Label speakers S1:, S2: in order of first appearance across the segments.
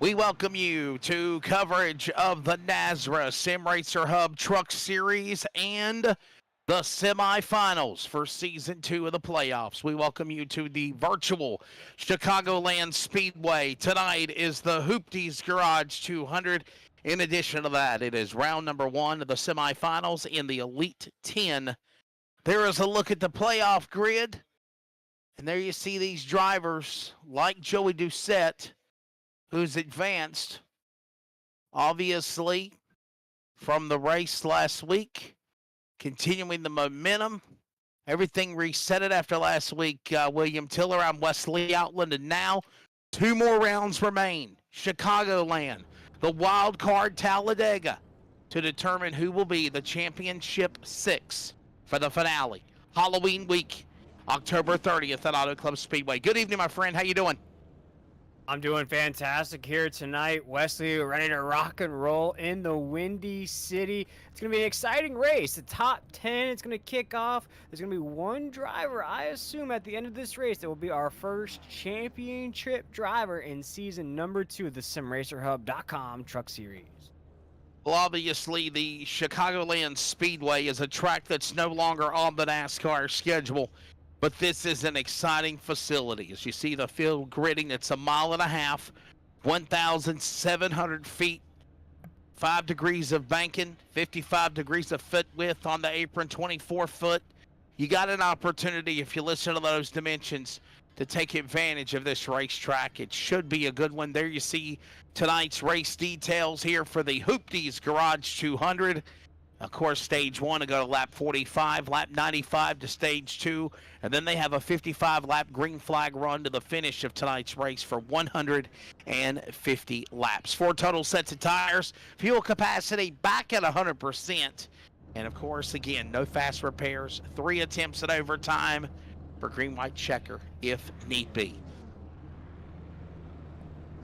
S1: We welcome you to coverage of the NASRA Sim Racer Hub Truck Series and the semifinals for Season 2 of the playoffs. We welcome you to the virtual Chicagoland Speedway. Tonight is the Hoopties Garage 200. In addition to that, it is round number 1 of the semifinals in the Elite 10. There is a look at the playoff grid, and there you see these drivers like Joey Doucette, who's advanced, obviously, from the race last week, continuing the momentum. Everything resetted after last week. William Tiller on Wesley Outland, and now 2 more rounds remain. Chicagoland, the wild card Talladega, to determine who will be the championship 6 for the finale. Halloween week, October 30th at Auto Club Speedway. Good evening, my friend. How you doing?
S2: I'm doing fantastic here tonight. Wesley, ready to rock and roll in the Windy City. It's going to be an exciting race. The top 10 is going to kick off. There's going to be one driver, I assume, at the end of this race that will be our first championship driver in season number 2 of the SimRacerHub.com Truck Series.
S1: Well, obviously, the Chicagoland Speedway is a track that's no longer on the NASCAR schedule. But this is an exciting facility. As you see the field gridding, it's 1.5 miles, 1,700 feet, 5 degrees of banking, 55 degrees of foot width on the apron, 24 foot. You got an opportunity, if you listen to those dimensions, to take advantage of this racetrack. It should be a good one. There you see tonight's race details here for the Hoopties Garage 200. Of course, stage 1 to go to lap 45, lap 95 to stage 2, and then they have a 55-lap green flag run to the finish of tonight's race for 150 laps. 4 total sets of tires, fuel capacity back at 100%, and of course, again, no fast repairs, 3 attempts at overtime for green-white checker if need be.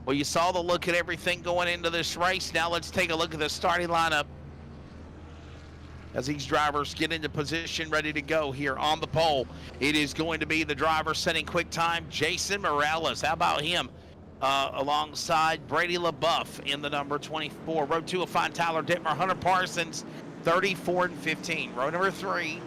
S1: Well, you saw the look at everything going into this race. Now let's take a look at the starting lineup as these drivers get into position, ready to go here on the pole. It is going to be the driver setting quick time, Jason Morales. How about him? Alongside Brady LaBeouf in the number 24. Row 2 will find Tyler Dittmer, Hunter Parsons, 34 and 15. Row number 3,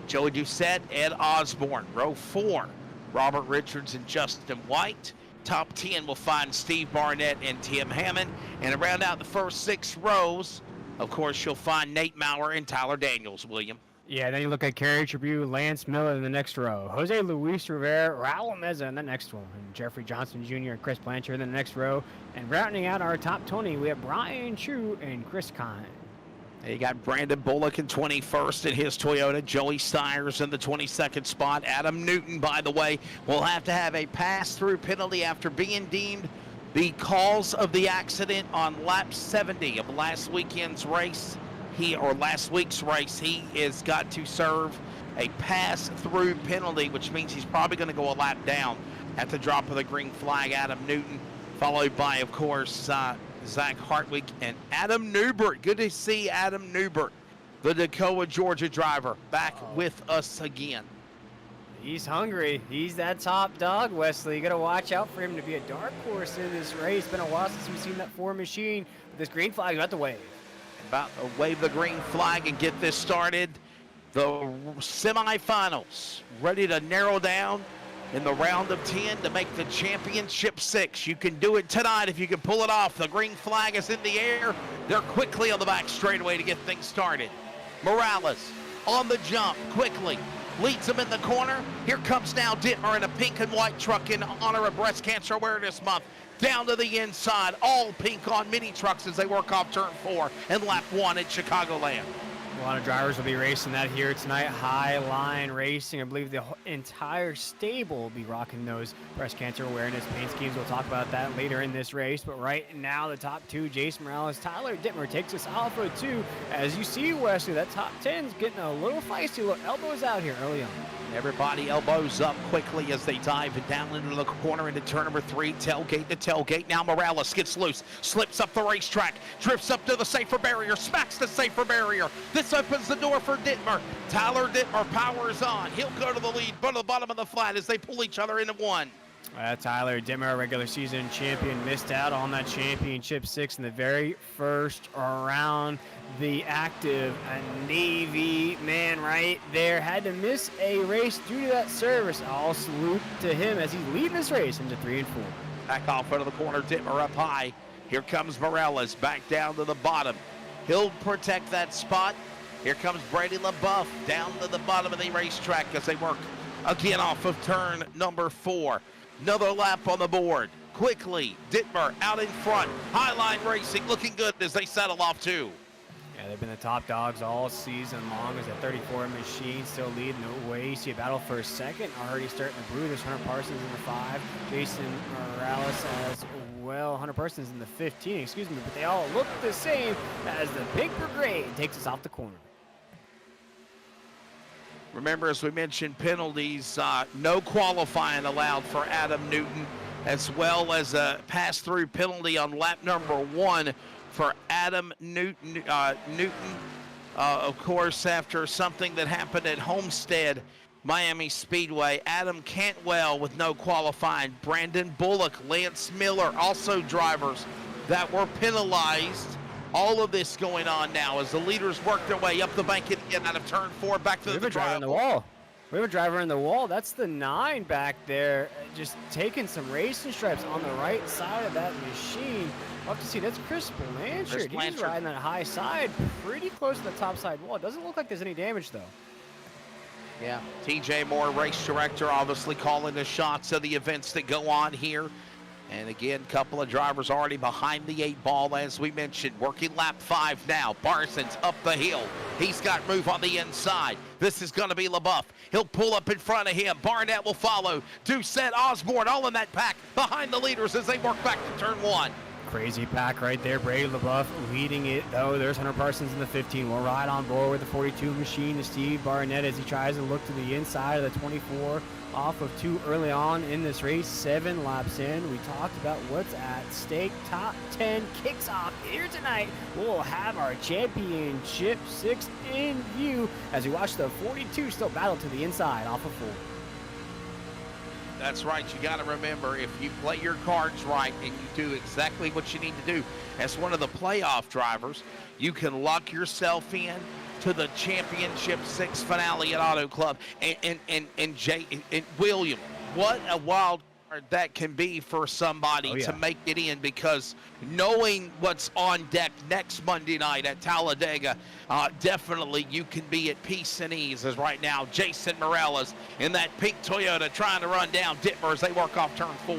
S1: Joey Doucette, Ed Osborne. Row 4, Robert Richards and Justin White. Top 10 will find Steve Barnett and Tim Hammond. And to round out the first 6 rows, of course, you'll find Nate Maurer and Tyler Daniels, William.
S2: Yeah, then you look at Kerry Tribune, Lance Miller in the next row, Jose Luis Rivera, Raul Meza in the next one, and Jeffrey Johnson Jr. and Chris Blanchard in the next row. And rounding out our top 20, we have Brian Chu and Chris Kine.
S1: You got Brandon Bullock in 21st in his Toyota. Joey Stires in the 22nd spot. Adam Newton, by the way, will have to have a pass-through penalty after being deemed the cause of the accident on lap 70 of last week's race. He has got to serve a pass-through penalty, which means he's probably going to go a lap down at the drop of the green flag. Adam Newton, followed by, of course, Zach Hartwig and Adam Newbert. Good to see Adam Newbert, the Decoa, Georgia driver, back with us again.
S2: He's hungry. He's that top dog, Wesley. You got to watch out for him to be a dark horse in this race. It's been a while since we've seen that Ford machine. This green flag about to wave.
S1: About to wave the green flag and get this started. The semifinals ready to narrow down in the round of 10 to make the championship 6. You can do it tonight if you can pull it off. The green flag is in the air. They're quickly on the back straightaway to get things started. Morales on the jump quickly. Leads him in the corner. Here comes now Dittmer in a pink and white truck in honor of Breast Cancer Awareness Month. Down to the inside, all pink on mini trucks as they work off turn 4 and lap 1 at Chicagoland.
S2: A lot of drivers will be racing that here tonight. High Line Racing. I believe the entire stable will be rocking those breast cancer awareness paint schemes. We'll talk about that later in this race. But right now, the top 2, Jason Morales, Tyler Dittmer takes us off of 2. As you see, Wesley, that top 10's getting a little feisty. Look, elbows out here early on.
S1: Everybody elbows up quickly as they dive down into the corner into turn number 3, tailgate to tailgate. Now Morales gets loose, slips up the racetrack, drifts up to the safer barrier, smacks the safer barrier. This opens the door for Dittmer. Tyler Dittmer powers on. He'll go to the lead, go to the bottom of the flat as they pull each other into one.
S2: Tyler Dimmer, regular season champion, missed out on that championship 6 in the very first round. The active Navy man right there had to miss a race due to that service. All salute to him as he's leading this race into 3 and 4.
S1: Back off into the corner, Dittmer up high. Here comes Morales back down to the bottom. He'll protect that spot. Here comes Brady LaBeouf down to the bottom of the racetrack as they work again off of turn number 4. Another lap on the board. Quickly, Dittmer out in front. Highline Racing looking good as they settle off too.
S2: Yeah, they've been the top dogs all season long as that 34 machine still leading the way. You see a battle for a second already starting to brew. There's Hunter Parsons in the 5, Jason Morales as well. Hunter Parsons in the 15, excuse me, but they all look the same as the Pink Brigade takes us off the corner.
S1: Remember, as we mentioned, penalties, no qualifying allowed for Adam Newton, as well as a pass-through penalty on lap number 1 for Adam Newton. Of course, after something that happened at Homestead Miami Speedway. Adam Cantwell with no qualifying. Brandon Bullock, Lance Miller, also drivers that were penalized. All of this going on now as the leaders work their way up the bank and get out of turn 4 back to the
S2: driver in the wall. We have a driver in the wall. That's the 9 back there, just taking some racing stripes on the right side of that machine. We'll have to see. That's Chris Blanchard. He's riding that high side, pretty close to the top side wall. It doesn't look like there's any damage, though.
S1: Yeah, TJ Moore, race director, obviously calling the shots of the events that go on here. And again, a couple of drivers already behind the 8 ball, as we mentioned. Working lap 5 now. Parsons up the hill. He's got move on the inside. This is going to be LaBeouf. He'll pull up in front of him. Barnett will follow. Doucette, Osborne, all in that pack behind the leaders as they work back to turn 1.
S2: Crazy pack right there. Brady LaBeouf leading it, though. There's Hunter Parsons in the 15. We'll ride on board with the 42 machine to Steve Barnett as he tries to look to the inside of the 24. Off of 2 early on in this race, 7 laps in. We talked about what's at stake. Top 10 kicks off here tonight. We'll have our championship 6 in view as we watch the 42 still battle to the inside off of 4.
S1: That's right. You got to remember, if you play your cards right and you do exactly what you need to do, as one of the playoff drivers, you can lock yourself in to the championship 6 finale at Auto Club. And William, what a wild card that can be for somebody to make it in, because knowing what's on deck next Monday night at Talladega, definitely you can be at peace and ease, as right now Jason Morales in that pink Toyota trying to run down Dittmer as they work off turn 4.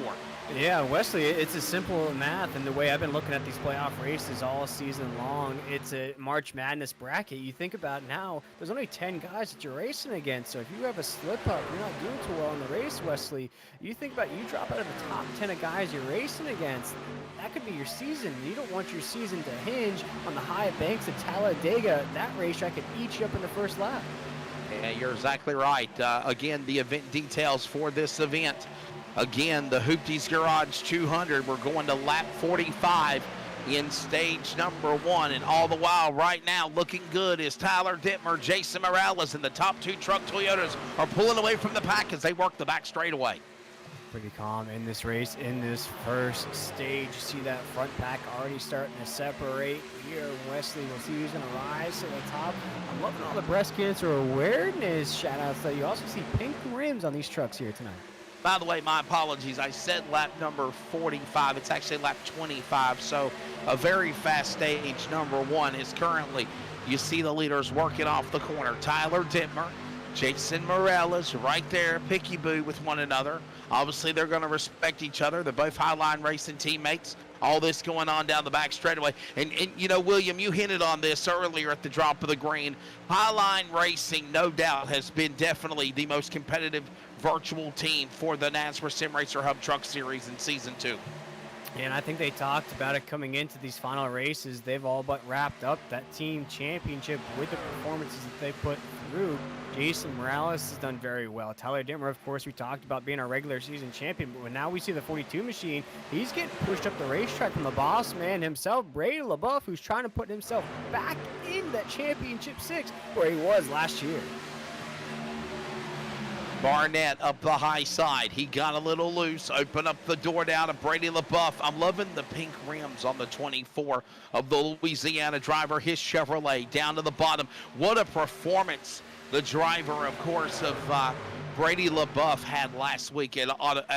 S2: Yeah, Wesley, it's a simple math, and the way I've been looking at these playoff races all season long, it's a March Madness bracket. You think about now, there's only 10 guys that you're racing against, so if you have a slip-up, you're not doing too well in the race, Wesley. You think about you drop out of the top 10 of guys you're racing against, that could be your season. You don't want your season to hinge on the high banks of Talladega. That racetrack could eat you up in the first lap.
S1: Yeah, you're exactly right. Again, the event details for this event. Again, the Hoopties Garage 200, we're going to lap 45 in stage number 1. And all the while, right now, looking good is Tyler Dittmer, Jason Morales, and the top 2 truck Toyotas are pulling away from the pack as they work the back straightaway.
S2: Pretty calm in this race, in this first stage. You see that front pack already starting to separate here. Wesley, we'll see who's going to rise to the top. I'm loving all the breast cancer awareness shout-outs, though. You also see pink rims on these trucks here tonight.
S1: By the way, my apologies. I said lap number 45. It's actually lap 25. So a very fast stage number 1 is currently, you see the leaders working off the corner. Tyler Dittmer, Jason Morales right there, picky-boo with one another. Obviously, they're going to respect each other. They're both Highline Racing teammates. All this going on down the back straightaway. And you know, William, you hinted on this earlier at the drop of the green. Highline Racing, no doubt, has been definitely the most competitive virtual team for the NASCAR Sim Racer Hub Truck Series in Season 2.
S2: Yeah, and I think they talked about it coming into these final races. They've all but wrapped up that team championship with the performances that they put through. Jason Morales has done very well. Tyler Dittmer, of course, we talked about being our regular season champion, but when now we see the 42 machine, he's getting pushed up the racetrack from the boss man himself, Brady LaBeouf, who's trying to put himself back in that championship 6 where he was last year.
S1: Barnett up the high side. He got a little loose. Open up the door down to Brady LaBeouf. I'm loving the pink rims on the 24 of the Louisiana driver. His Chevrolet down to the bottom. What a performance the driver, of course, of Brady LaBeouf had last week at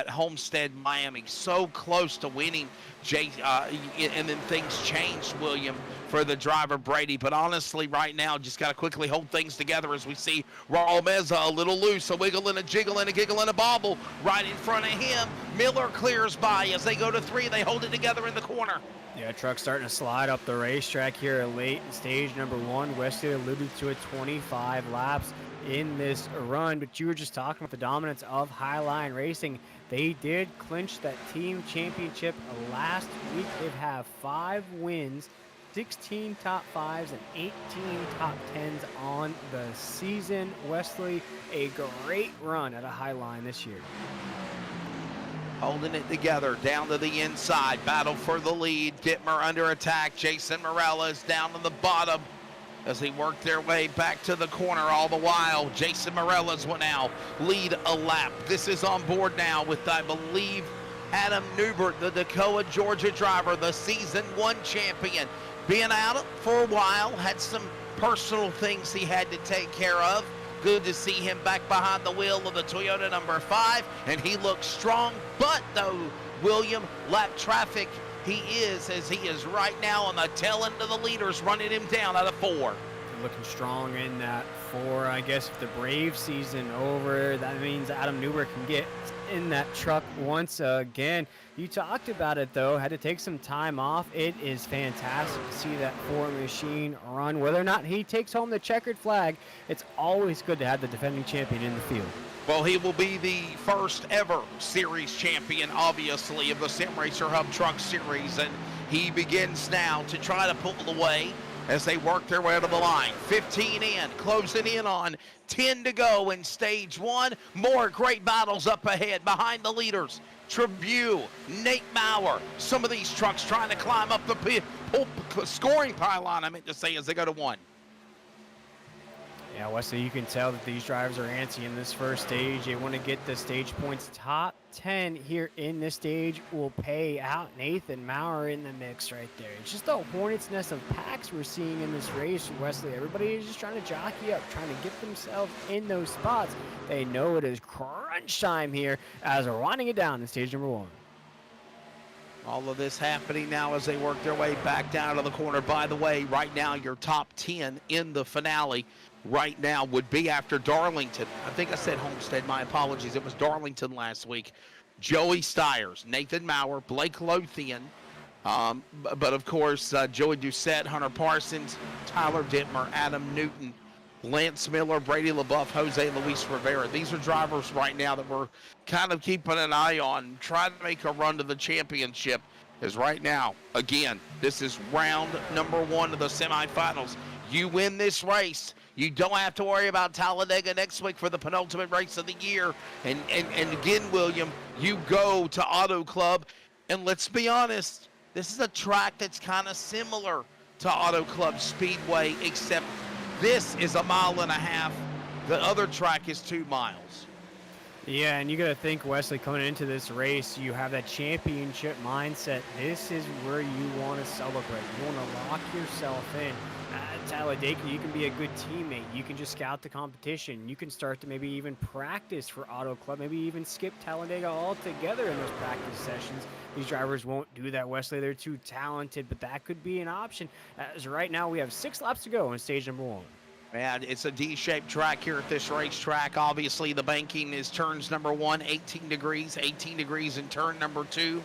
S1: Homestead, Miami. So close to winning, and then things changed, William, for the driver Brady. But honestly, right now, just got to quickly hold things together as we see Raul Meza a little loose, a wiggle and a jiggle and a giggle and a bobble right in front of him. Miller clears by as they go to 3. They hold it together in the corner.
S2: Yeah, truck's starting to slide up the racetrack here late in stage number 1. Wesley alluded to it, 25 laps in this run, but you were just talking about the dominance of Highline Racing. They did clinch that team championship last week. They've had 5 wins, 16 top 5s, and 18 top 10s on the season. Wesley, a great run at a Highline this year.
S1: Holding it together down to the inside. Battle for the lead. Dittmer under attack. Jason Morales down to the bottom as they work their way back to the corner. All the while, Jason Morales will now lead a lap. This is on board now with, I believe, Adam Newbert, the Decoa, Georgia driver, the Season 1 champion. Being out for a while, had some personal things he had to take care of. Good to see him back behind the wheel of the Toyota number 5, and he looks strong. But though, William, lap traffic, he is right now on the tail end of the leaders, running him down out of 4.
S2: Looking strong in that 4. I guess if the Brave season over, that means Adam Newbert can get in that truck once again. You talked about it though, had to take some time off. It is fantastic to see that 4 machine run. Whether or not he takes home the checkered flag, it's always good to have the defending champion in the field.
S1: Well, he will be the first ever series champion, obviously, of the Sim Racer Hub Truck Series, and he begins now to try to pull away as they work their way to the line. 15 in, closing in on 10 to go in stage 1. More great battles up ahead behind the leaders. Tribune, Nate Maurer, some of these trucks trying to climb up the scoring pylon, I meant to say, as they go to 1.
S2: Yeah, Wesley, you can tell that these drivers are antsy in this first stage. They want to get the stage points. Top 10 here in this stage will pay out. Nathan Maurer in the mix right there. It's just a hornet's nest of packs we're seeing in this race, Wesley. Everybody is just trying to jockey up, trying to get themselves in those spots. They know it is crunch time here as we're winding it down in stage number 1.
S1: All of this happening now as they work their way back down to the corner. By the way, right now your top 10 in the finale right now would be after Darlington. I think I said Homestead, my apologies. It was Darlington last week. Joey Stiers, Nathan Maurer, Blake Lothian, but of course, Joey Doucette, Hunter Parsons, Tyler Dittmer, Adam Newton, Lance Miller, Brady LaBeouf, Jose Luis Rivera. These are drivers right now that we're kind of keeping an eye on, trying to make a run to the championship. As right now, again, this is round number 1 of the semifinals. You win this race, you don't have to worry about Talladega next week for the penultimate race of the year. And again, William, you go to Auto Club, and let's be honest, this is a track that's kind of similar to Auto Club Speedway, except this is 1.5 miles. The other track is 2 miles.
S2: Yeah, and you got to think, Wesley, coming into this race, you have that championship mindset. This is where you want to celebrate. You want to lock yourself in. At Talladega, you can be a good teammate. You can just scout the competition. You can start to maybe even practice for Auto Club, maybe even skip Talladega altogether in those practice sessions. These drivers won't do that, Wesley. They're too talented, but that could be an option. As right now, we have 6 laps to go in stage number 1.
S1: Man, it's a D-shaped track here at this racetrack. Obviously, the banking is turns number 1, 18 degrees in turn number 2.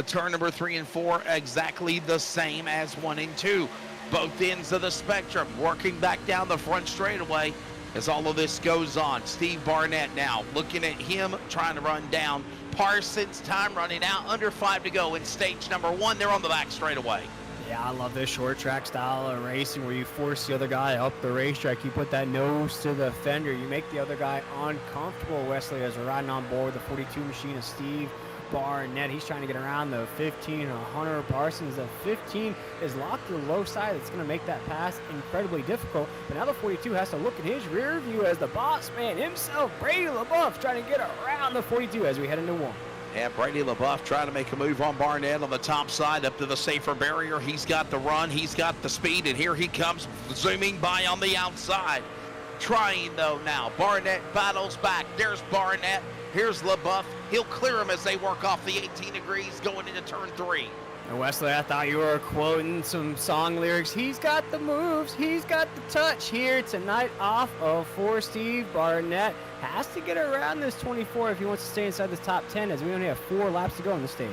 S1: Turn number 3 and 4, exactly the same as 1 and 2. Both ends of the spectrum, working back down the front straightaway as all of this goes on. Steve Barnett now looking at him, trying to run down Parsons. Time running out, under 5 to go in stage number 1. They're on the back straightaway.
S2: Yeah, I love this short track style of racing where you force the other guy up the racetrack. You put that nose to the fender. You make the other guy uncomfortable, Wesley, as we're riding on board the 42 machine of Steve Barnett. He's trying to get around the 15. Hunter Parsons, the 15 is locked to the low side. It's going to make that pass incredibly difficult. But now the 42 has to look in his rear view as the boss man himself, Brady LaBeouf, trying to get around the 42 as we head into one.
S1: Yeah, Brady LaBeouf trying to make a move on Barnett on the top side up to the safer barrier. He's got the run, he's got the speed, and here he comes zooming by on the outside. Trying though now, Barnett battles back. There's Barnett, here's LaBeouf. He'll clear him as they work off the 18 degrees going into turn 3.
S2: And Wesley, I thought you were quoting some song lyrics. He's got the moves, he's got the touch here tonight off of 4 Steve Barnett. Has to get around this 24 if he wants to stay inside the top 10, as we only have 4 laps to go on the stage.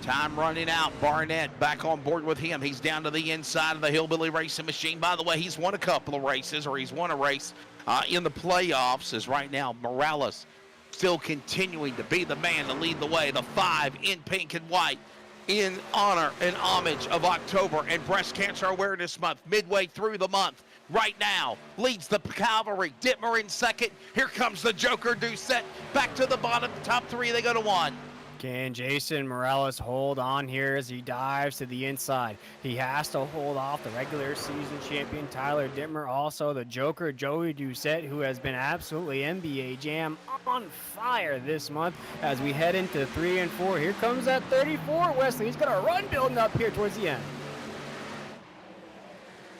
S1: Time running out. Barnett back on board with him. He's down to the inside of the Hillbilly Racing Machine. By the way, he's won a couple of races, or he's won a race in the playoffs, as right now Morales still continuing to be the man to lead the way. The 5 in pink and white in honor and homage of October and Breast Cancer Awareness Month, midway through the month. Right now, leads the Cavalry. Dittmer in second. Here comes the Joker Doucette. Back to the bottom. The top 3, they go to 1.
S2: Can Jason Morales hold on here as he dives to the inside? He has to hold off the regular season champion Tyler Dittmer, also the Joker Joey Doucette, who has been absolutely NBA Jam on fire this month as we head into 3 and 4. Here comes that 34, Wesley. He's got a run building up here towards the end.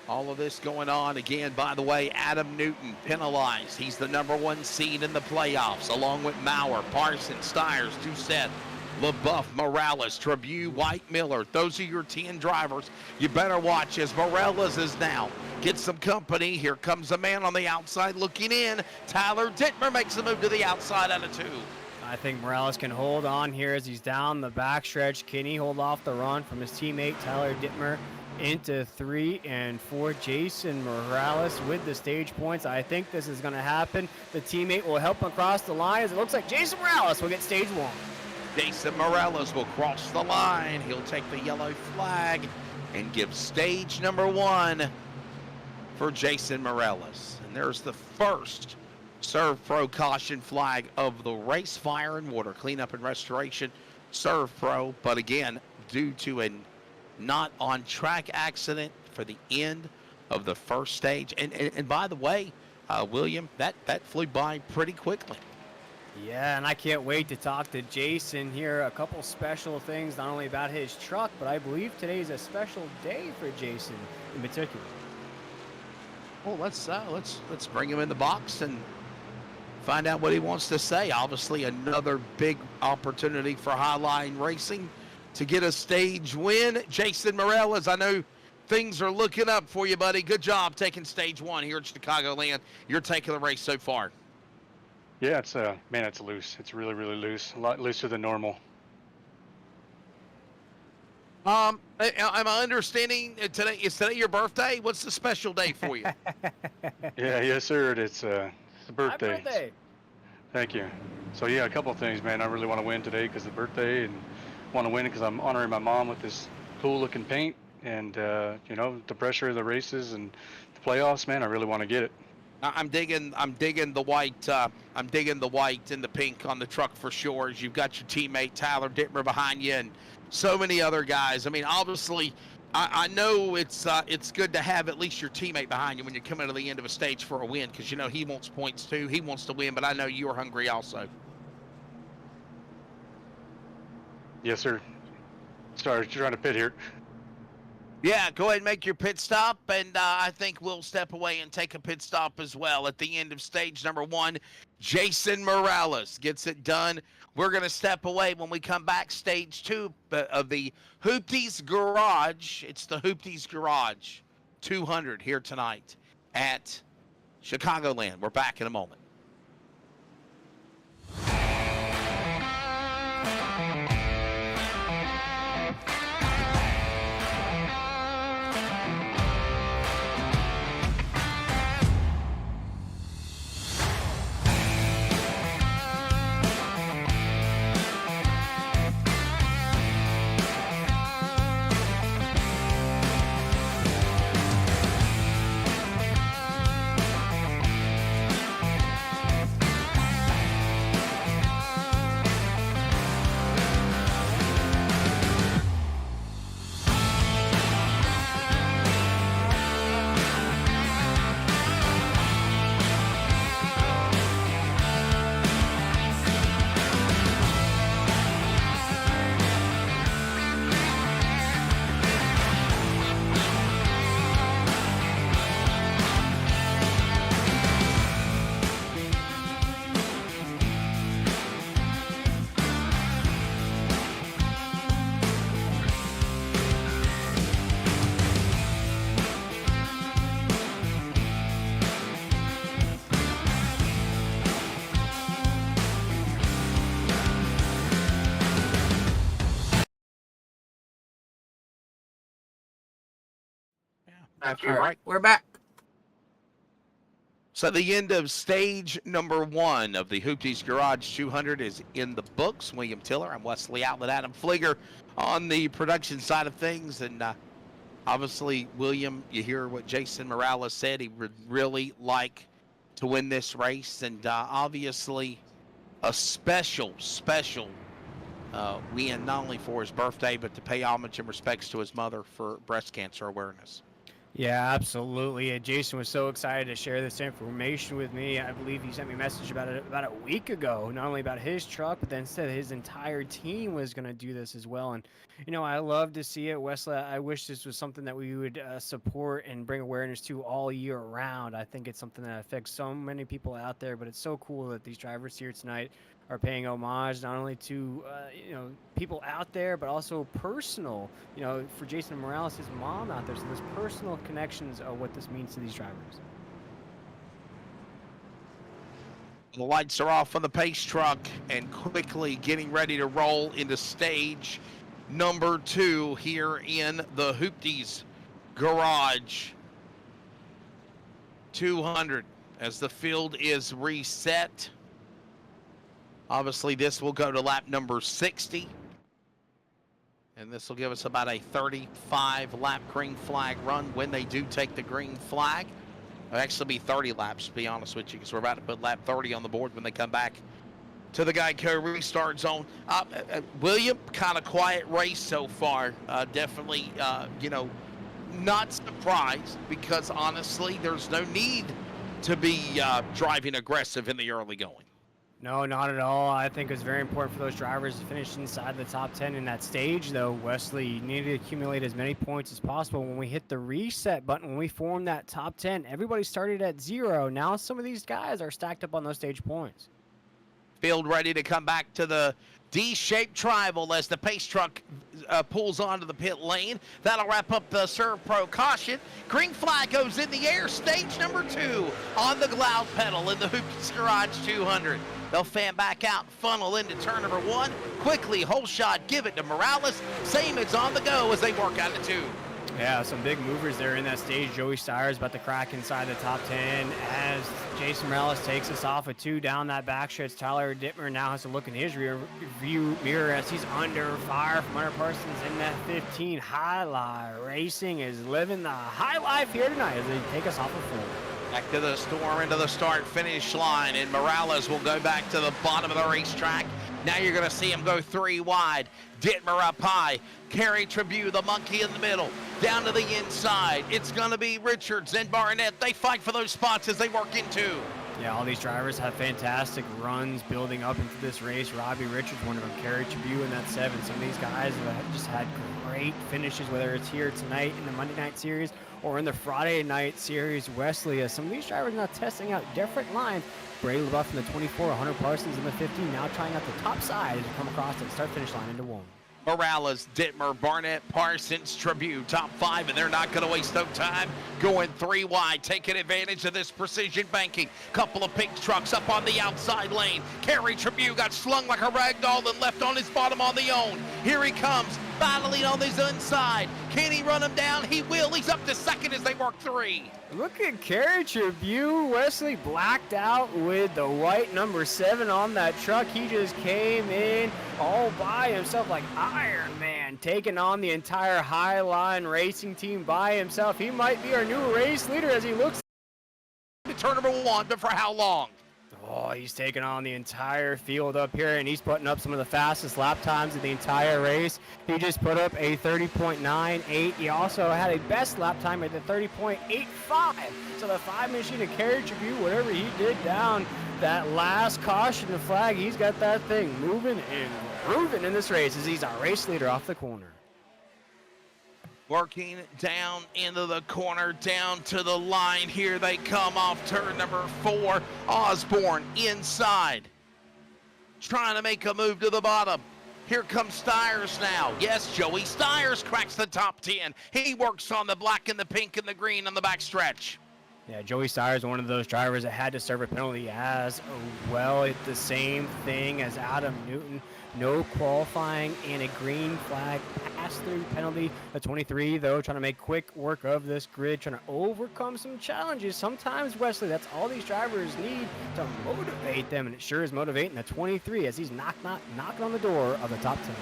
S1: All of this going on again. By the way, Adam Newton penalized. He's the #1 seed in the playoffs, along with Maurer, Parsons, Stiers, Doucette, LaBeouf, Morales, Trabue, White, Miller. Those are your 10 drivers. You better watch as Morales is now. Get some company. Here comes a man on the outside looking in. Tyler Dittmer makes a move to the outside out of 2.
S2: I think Morales can hold on here as he's down the backstretch. Can he hold off the run from his teammate Tyler Dittmer? Into 3 and 4, Jason Morales with the stage points. I think this is going to happen. The teammate will help him across the line as it looks like Jason Morales will get stage 1.
S1: Jason Morales will cross the line. He'll take the yellow flag and give stage #1 for Jason Morales. And there's the first Serve Pro caution flag of the race. Fire and water cleanup and restoration. Serve Pro, but again, due to an not on track accident for the end of the first stage. And by the way, William, that flew by pretty quickly.
S2: Yeah, and I can't wait to talk to Jason here. A couple special things, not only about his truck, but I believe today's a special day for Jason in particular.
S1: Well, let's bring him in the box and find out what he wants to say. Obviously, another big opportunity for Highline Racing to get a stage win. Jason Morales, I know things are looking up for you, buddy. Good job taking stage 1 here at Chicagoland. You're taking the race so far.
S3: Yeah, it's man, it's loose. It's really, really loose. A lot looser than normal.
S1: Am I understanding is today your birthday? What's the special day for you?
S3: Yeah, yes, sir. It's a birthday.
S2: Happy birthday.
S3: Thank you. So yeah, a couple of things, man. I really want to win today because of the birthday, and want to win it because I'm honoring my mom with this cool-looking paint, and you know, the pressure of the races and the playoffs, man. I really want to get it.
S1: I'm digging the white. I'm digging the white and the pink on the truck for sure. As you've got your teammate Tyler Dittmer behind you, and so many other guys. I mean, obviously, I know it's good to have at least your teammate behind you when you're coming to the end of a stage for a win, because you know he wants points too. He wants to win, but I know you're hungry also.
S3: Yes, sir. Sorry, trying to pit here.
S1: Yeah, go ahead and make your pit stop, and I think we'll step away and take a pit stop as well at the end of stage #1. Jason Morales gets it done. We're going to step away. When we come back, stage 2 of the Hoopties Garage. It's the Hoopties Garage 200 here tonight at Chicagoland. We're back in a moment. All right.
S4: We're back.
S1: So the end of stage number 1 of the Hoopties Garage 200 is in the books. William Tiller, I'm Wesley Outlet, Adam Flieger on the production side of things. And obviously, William, you hear what Jason Morales said. He would really like to win this race. And obviously, a special win, not only for his birthday, but to pay homage and respects to his mother for breast cancer awareness.
S2: Yeah, absolutely. Jason was so excited to share this information with me. I believe he sent me a message about a week ago, not only about his truck, but then said his entire team was going to do this as well. And, you know, I love to see it. Wesley, I wish this was something that we would support and bring awareness to all year round. I think it's something that affects so many people out there, but it's so cool that these drivers here tonight are paying homage not only to you know, people out there, but also personal, you know, for Jason Morales, his mom out there. So there's personal connections of what this means to these drivers.
S1: The lights are off on the pace truck and quickly getting ready to roll into stage number 2 here in the Hoopties Garage 200 as the field is reset. Obviously, this will go to lap number 60. And this will give us about a 35-lap green flag run when they do take the green flag. It'll actually be 30 laps, to be honest with you, because we're about to put lap 30 on the board when they come back to the Geico restart zone. William, kind of quiet race so far. Definitely, you know, not surprised because, honestly, there's no need to be driving aggressive in the early going.
S2: No, not at all. I think it's very important for those drivers to finish inside the top 10 in that stage, though. Wesley, you need to accumulate as many points as possible. When we hit the reset button, when we form that top 10, everybody started at 0. Now some of these guys are stacked up on those stage points.
S1: Field ready to come back to the D-shaped tribal as the pace truck pulls onto the pit lane. That'll wrap up the Serve Pro caution. Green flag goes in the air. Stage number 2 on the Gloud pedal in the Hoopties Garage 200. They'll fan back out, funnel into turn number 1. Quickly, whole shot, give it to Morales. Same as on the go as they work out of 2.
S2: Yeah, some big movers there in that stage. Joey Steyer's about to crack inside the top 10 as Jason Morales takes us off at 2 down that backstretch. Tyler Dittmer now has to look in his rear view mirror as he's under fire from Hunter Parsons in that 15. Highlight Racing is living the high life here tonight as they take us off of 4.
S1: Back to the storm, into the start-finish line, and Morales will go back to the bottom of the racetrack. Now you're going to see him go 3 wide. Dittmer up high. Kerry Tribune, the monkey in the middle. Down to the inside. It's going to be Richards and Barnett. They fight for those spots as they work into.
S2: Yeah, all these drivers have fantastic runs building up into this race. Robbie Richards, one of them. Kerry Tribune in that 7. Some of these guys have just had great finishes, whether it's here tonight in the Monday night series or in the Friday night series. Wesley, some of these drivers now testing out different lines. Bray LaBeouf in the 24, Hunter Parsons in the 15, now trying out the top side to come across the start-finish line into 1.
S1: Morales, Dittmer, Barnett, Parsons, Tribune, top 5, and they're not going to waste no time going 3 wide, taking advantage of this precision banking. Couple of pink trucks up on the outside lane. Kerry Tribune got slung like a rag doll and left on his bottom on the own. Here he comes, battling on his inside. Can he run him down? He will. He's up to 2nd as they work 3.
S2: Look at Kerry Tribune. Wesley blacked out with the white number 7 on that truck. He just came in all by himself like Iron Man, taking on the entire Highline Racing team by himself. He might be our new race leader as he looks
S1: To turn number 1, but for how long?
S2: Oh, he's taking on the entire field up here, and he's putting up some of the fastest lap times of the entire race. He just put up a 30.98. He also had a best lap time at the 30.85. So the 5 machine of Kerry Tribune, whatever he did down that last caution to flag, he's got that thing moving and grooving in this race as he's our race leader off the corner.
S1: Working down into the corner, down to the line. Here they come off turn number 4. Osborne inside, trying to make a move to the bottom. Here comes Steyers now. Yes, Joey Steyers cracks the top 10. He works on the black and the pink and the green on the backstretch.
S2: Yeah, Joey Steyer's one of those drivers that had to serve a penalty as well. It's the same thing as Adam Newton. No qualifying and a green flag pass-through penalty. The 23, though, trying to make quick work of this grid, trying to overcome some challenges. Sometimes, Wesley, that's all these drivers need to motivate them, and it sure is motivating the 23 as he's knocking on the door of the top 10.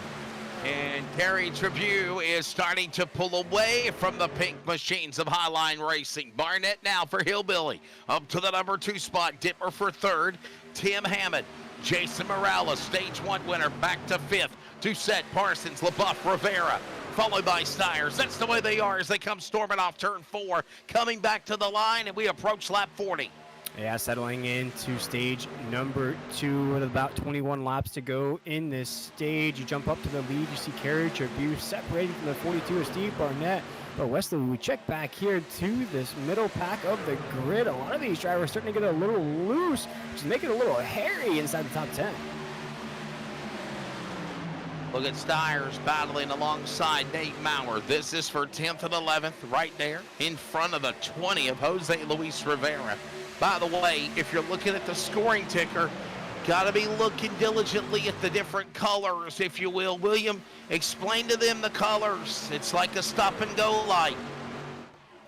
S1: And Kerry Tribune is starting to pull away from the pink machines of Highline Racing. Barnett now for Hillbilly. Up to the number 2 spot. Dipper for 3rd. Tim Hammond. Jason Morales, stage 1 winner, back to 5th. Doucette, Parsons, LaBeouf, Rivera, followed by Steyers. That's the way they are as they come storming off turn 4. Coming back to the line, and we approach lap 40.
S2: Yeah, settling into stage number 2 with about 21 laps to go in this stage. You jump up to the lead, you see Kerry Tribune separating from the 42 of Steve Barnett. But Wesley, we check back here to this middle pack of the grid. A lot of these drivers starting to get a little loose, which is making it a little hairy inside the top 10.
S1: Look at Steyers battling alongside Nate Maurer. This is for 10th and 11th right there in front of the 20 of Jose Luis Rivera. By the way, if you're looking at the scoring ticker, got to be looking diligently at the different colors, if you will. William, explain to them the colors. It's like a stop-and-go light.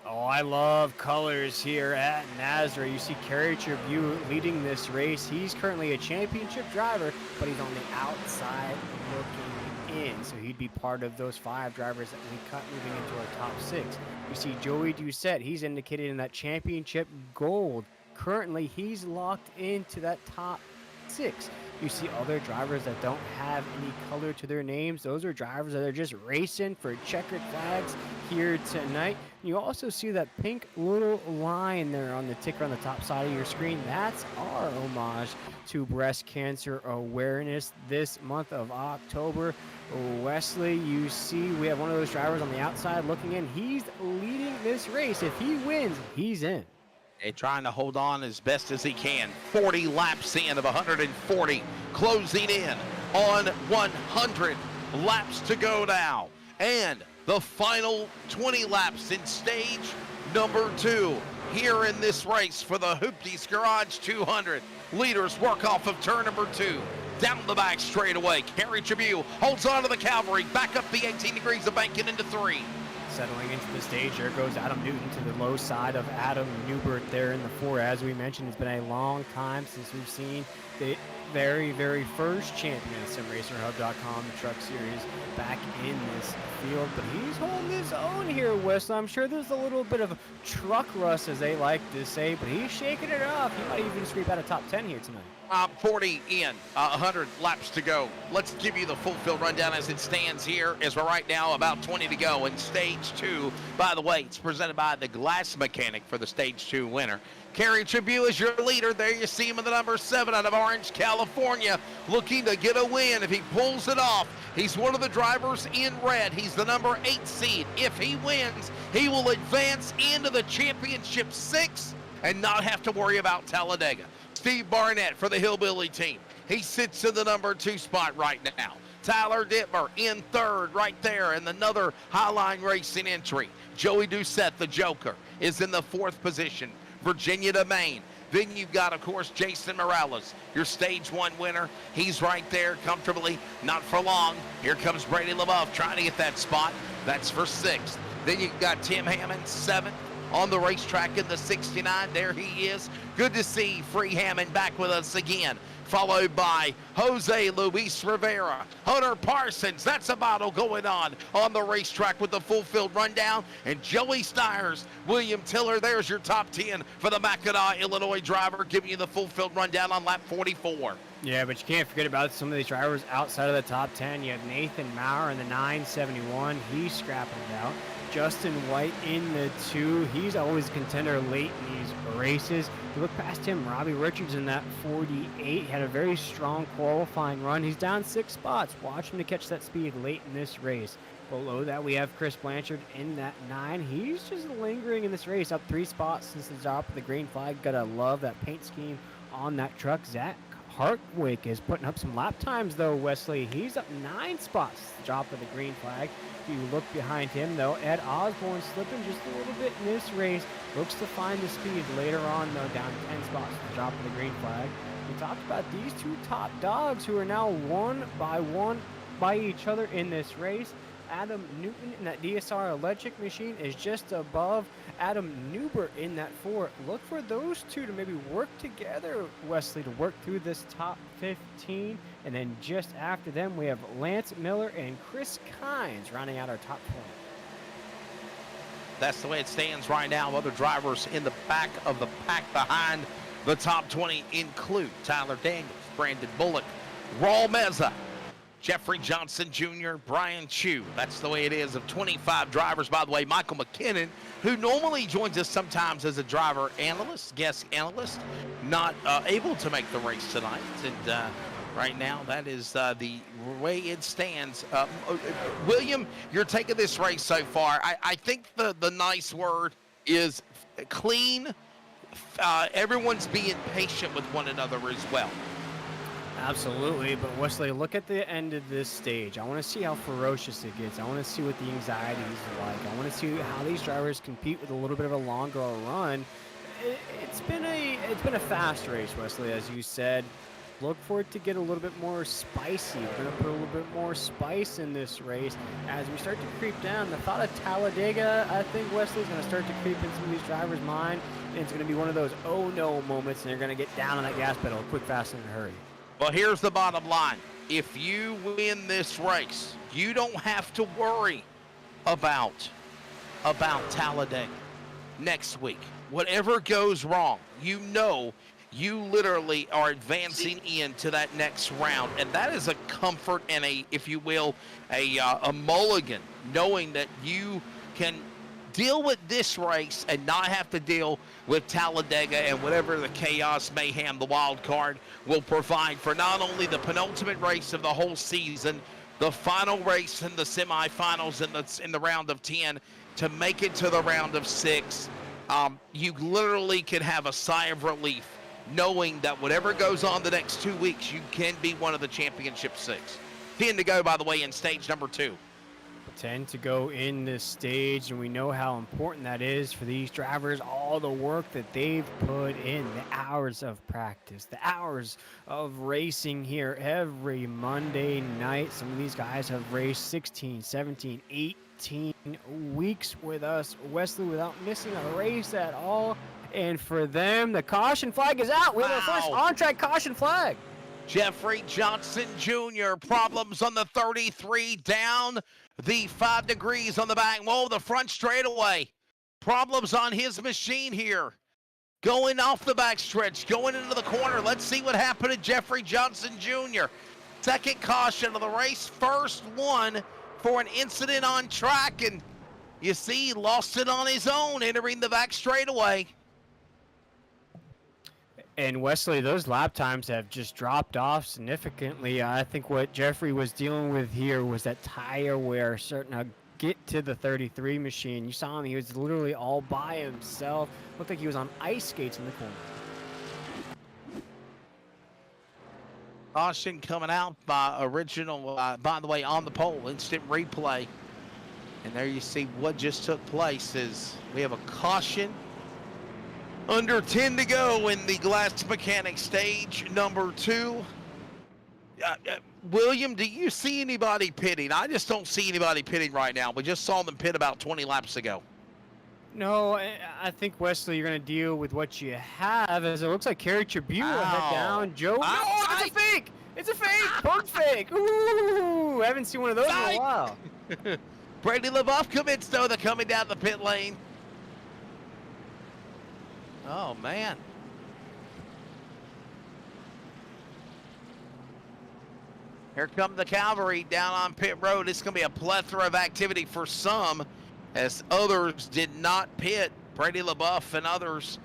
S2: Oh, I love colors here at Nazareth. You see Kerry Tribune leading this race. He's currently a championship driver, but he's on the outside looking in. So he'd be part of those 5 drivers that we cut moving into our top 6. You see Joey Doucette. He's indicated in that championship gold. Currently, he's locked into that top 6. You see other drivers that don't have any color to their names. Those are drivers that are just racing for checkered flags here tonight. You also see that pink little line there on the ticker on the top side of your screen. That's our homage to breast cancer awareness this month of October. Wesley, you see we have one of those drivers on the outside looking in. He's leading this race. If he wins, he's in.
S1: And trying to hold on as best as he can. 40 laps in of 140, closing in on 100 laps to go now. And the final 20 laps in stage number 2 here in this race for the Hoopties Garage 200. Leaders work off of turn number 2. Down the back straightaway. Kerry Tribune holds on to the Cavalry. Back up the 18 degrees of banking into 3.
S2: Settling into the stage, there goes Adam Newton to the low side of Adam Newbert there in the 4. As we mentioned, it's been a long time since we've seen the very, very first champion of SimRacerHub.com, the Truck Series, back in this field. But he's holding his own here, Wes. I'm sure there's a little bit of truck rust, as they like to say, but he's shaking it up. He might even sweep out a top 10 here tonight.
S1: 40 in, 100 laps to go. Let's give you the full field rundown as it stands here, as we're right now about 20 to go in stage 2. By the way, it's presented by the Glass Mechanic for the stage 2 winner. Kerry Tribune is your leader. There you see him in the number 7 out of Orange, California, looking to get a win. If he pulls it off, he's one of the drivers in red. He's the number 8 seed. If he wins, he will advance into the championship 6 and not have to worry about Talladega. Steve Barnett for the Hillbilly team. He sits in the number 2 spot right now. Tyler Dittmer in 3rd right there, and another Highline Racing entry. Joey Doucette, the Joker, is in the 4th position. Virginia to Maine. Then you've got, of course, Jason Morales, your stage 1 winner. He's right there comfortably, not for long. Here comes Brady LaBeouf trying to get that spot. That's for 6th. Then you've got Tim Hammond, 7th. On the racetrack in the 69, there he is. Good to see Free Hammond back with us again. Followed by Jose Luis Rivera, Hunter Parsons. That's a battle going on the racetrack with the full field rundown. And Joey Steyers, William Tiller, there's your top 10 for the Mackinac, Illinois driver, giving you the full field rundown on lap 44.
S2: Yeah, but you can't forget about some of these drivers outside of the top 10. You have Nathan Maurer in the 971. He's scrapping it out. Justin White in the 2. He's always a contender late in these races. You look past him, Robbie Richards in that 48. Had a very strong qualifying run. He's down 6 spots. Watch him to catch that speed late in this race. Below that, we have Chris Blanchard in that 9. He's just lingering in this race, up 3 spots since the drop of the green flag. Gotta love that paint scheme on that truck. Zach Hartwig is putting up some lap times, though, Wesley. He's up 9 spots, the drop of the green flag. If you look behind him, though, Ed Osborne slipping just a little bit in this race. Looks to find the speed later on, though, down 10 spots at the drop of the green flag. We talked about these two top dogs who are now one by each other in this race. Adam Newton in that DSR electric machine is just above Adam Newbert in that 4. Look for those two to maybe work together, Wesley, to work through this top 15. And then just after them, we have Lance Miller and Chris Kynes rounding out our top 20.
S1: That's the way it stands right now. Other drivers in the back of the pack behind the top 20 include Tyler Daniels, Brandon Bullock, Raul Meza, Jeffrey Johnson Jr., Brian Chu. That's the way it is of 25 drivers. By the way, Michael McKinnon, who normally joins us sometimes as a driver analyst, guest analyst, not able to make the race tonight. And right now, that is the way it stands. William, you're taking this race so far. I think the nice word is clean. Everyone's being patient with one another as well.
S2: Absolutely, but Wesley, look at the end of this stage. I want to see how ferocious it gets. I want to see what the anxiety is like. I want to see how these drivers compete with a little bit of a longer run. It's been a fast race, Wesley, as you said. Look for it to get a little bit more spicy. We're going to put a little bit more spice in this race as we start to creep down. The thought of Talladega, I think, Wesley, is going to start to creep in some of these drivers' mind, and it's going to be one of those oh no moments, and they're going to get down on that gas pedal quick, fast, and in a hurry.
S1: Well, here's the bottom line. If you win this race, you don't have to worry about Talladega next week. Whatever goes wrong, you know you literally are advancing into that next round. And that is a comfort and a, if you will, a mulligan, knowing that you can deal with this race and not have to deal with Talladega and whatever the chaos, mayhem, the wild card will provide for not only the penultimate race of the whole season, the final race in the semifinals in the round of 10 to make it to the round of 6. You literally can have a sigh of relief knowing that whatever goes on the next 2 weeks, you can be one of the championship 6. 10 to go, by the way, in stage number 2.
S2: 10 to go in this stage, and we know how important that is for these drivers, all the work that they've put in, the hours of practice, the hours of racing here every Monday night. Some of these guys have raced 16, 17, 18 weeks with us, Wesley, without missing a race at all. And for them, the caution flag is out. We have our first on-track caution flag.
S1: Jeffrey Johnson Jr., problems on the 33 down the 5 degrees on the back. Whoa, the front straightaway. Problems on his machine here. Going off the back stretch, going into the corner. Let's see what happened to Jeffrey Johnson Jr. Second caution of the race, first one for an incident on track. And you see, he lost it on his own, entering the back straightaway.
S2: And Wesley, those lap times have just dropped off significantly. I think what Jeffrey was dealing with here was that tire wear starting to get to the 33 machine. You saw him, he was literally all by himself. Looked like he was on ice skates in the corner.
S1: Caution coming out by original, by the way, on the pole, instant replay. And there you see what just took place is we have a caution. Under 10 to go in the glass mechanic stage number 2. William, do you see anybody pitting? I just don't see anybody pitting right now. We just saw them pit about 20 laps ago.
S2: No, I think, Wesley, you're going to deal with what you have, as it looks like Kerry Tribune will head down. Joe, it's a fake! It's a fake! Punk fake! Ooh, I haven't seen one of those in a while.
S1: Brady LaBeouf commits, though. They're coming down the pit lane. Oh, man. Here come the cavalry down on pit road. It's going to be a plethora of activity for some, as others did not pit. Brady LaBeouf and others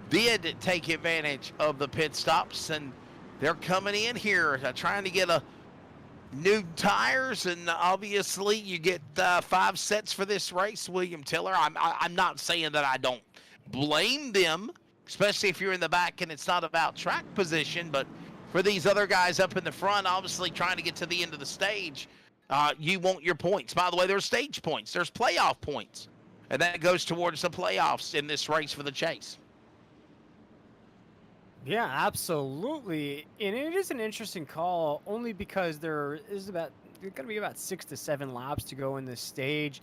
S1: did take advantage of the pit stops, and they're coming in here trying to get new tires, and obviously you get 5 sets for this race, William Tiller. I'm not saying that I don't blame them, especially if you're in the back and it's not about track position, but for these other guys up in the front, obviously trying to get to the end of the stage, you want your points. By the way, there's stage points. There's playoff points. And that goes towards the playoffs in this race for the chase.
S2: Yeah, absolutely. And it is an interesting call only because there's going to be about 6 to 7 laps to go in this stage.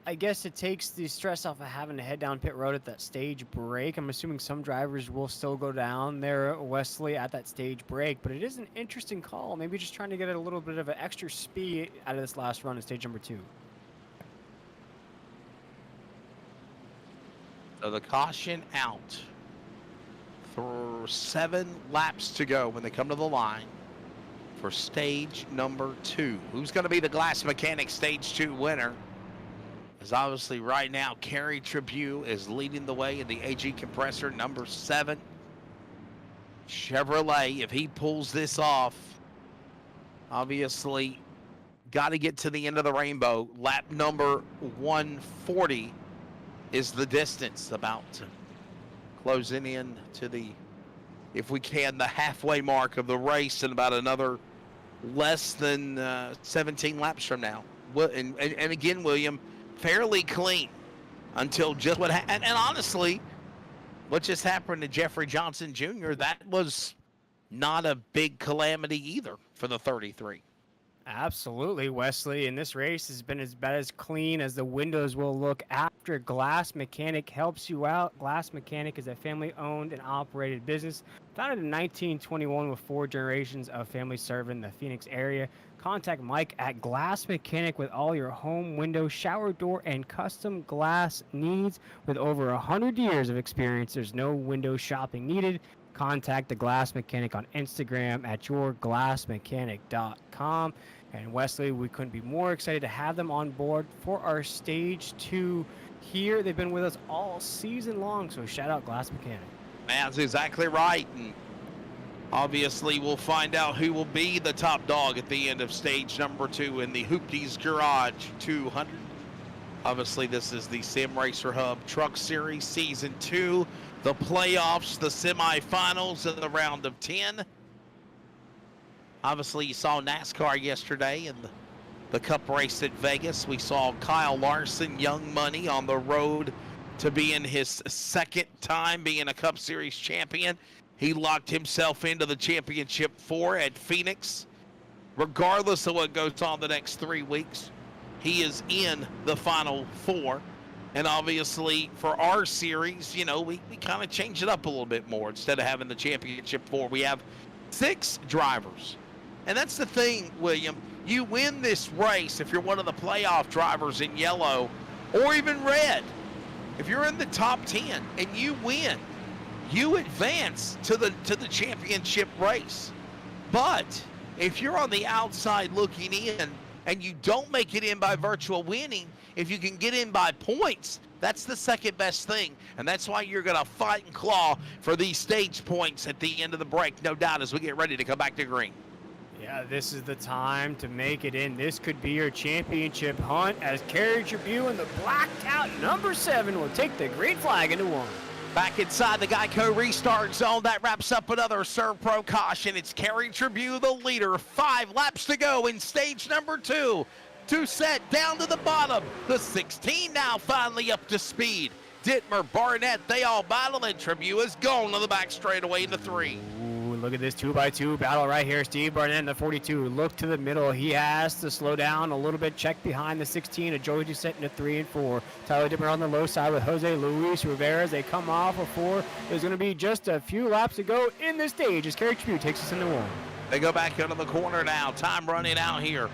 S2: I guess it takes the stress off of having to head down pit road at that stage break. I'm assuming some drivers will still go down there, Wesley, at that stage break. But it is an interesting call. Maybe just trying to get a little bit of an extra speed out of this last run in stage number 2.
S1: So the caution out. For 7 laps to go when they come to the line for stage number 2. Who's going to be the Glass Mechanic stage 2 winner? As obviously right now, Kerry Tribune is leading the way in the AG compressor, number 7. Chevrolet, if he pulls this off, obviously got to get to the end of the rainbow. Lap number 140 is the distance, about to closing in to the, if we can, the halfway mark of the race in about another less than 17 laps from now. And again, William, fairly clean until just what happened. And honestly, what just happened to Jeffrey Johnson Jr., that was not a big calamity either for the 33.
S2: Absolutely, Wesley. And this race has been about as clean as the windows will look after Glass Mechanic helps you out. Glass Mechanic is a family-owned and operated business founded in 1921 with 4 generations of family serving the Phoenix area. Contact Mike at Glass Mechanic with all your home, window, shower door, and custom glass needs. With over 100 years of experience, there's no window shopping needed. Contact the Glass Mechanic on Instagram at yourglassmechanic.com. And Wesley, we couldn't be more excited to have them on board for our stage 2 here. They've been with us all season long, so shout out Glass Mechanic.
S1: That's exactly right. And obviously, we'll find out who will be the top dog at the end of stage number 2 in the Hoopties Garage 200. Obviously, this is the Sim Racer Hub Truck Series Season 2, the playoffs, the semifinals, and the round of 10. Obviously, you saw NASCAR yesterday in the Cup race at Vegas. We saw Kyle Larson, Young Money, on the road to being his second time being a Cup Series champion. He locked himself into the championship 4 at Phoenix. Regardless of what goes on the next 3 weeks, he is in the final 4. And obviously, for our series, you know, we kind of change it up a little bit more. Instead of having the championship 4, we have 6 drivers. And that's the thing, William. You win this race if you're one of the playoff drivers in yellow or even red. If you're in the top 10 and you win, you advance to the championship race. But if you're on the outside looking in and you don't make it in by virtual winning, if you can get in by points, that's the second best thing. And that's why you're going to fight and claw for these stage points at the end of the break, no doubt, as we get ready to come back to green.
S2: Yeah, this is the time to make it in. This could be your championship hunt as Kerry Tribune and the blacked out number 7 will take the green flag into 1.
S1: Back inside the Geico restart zone. That wraps up another Serve Pro caution. It's Kerry Tribune, the leader. 5 laps to go in stage number 2. 2 set down to the bottom. The 16 now finally up to speed. Dittmer, Barnett, they all battle, and Tribune is gone to the back straightaway into 3.
S2: Look at this 2x2 battle right here. Steve Barnett in the 42. Look to the middle. He has to slow down a little bit. Check behind the 16. A Joey Doucette into 3 and 4. Tyler Dimmer on the low side with Jose Luis Rivera as they come off of 4. There's going to be just a few laps to go in this stage as Kerry Tribune takes us into 1.
S1: They go back into the corner now. Time running out here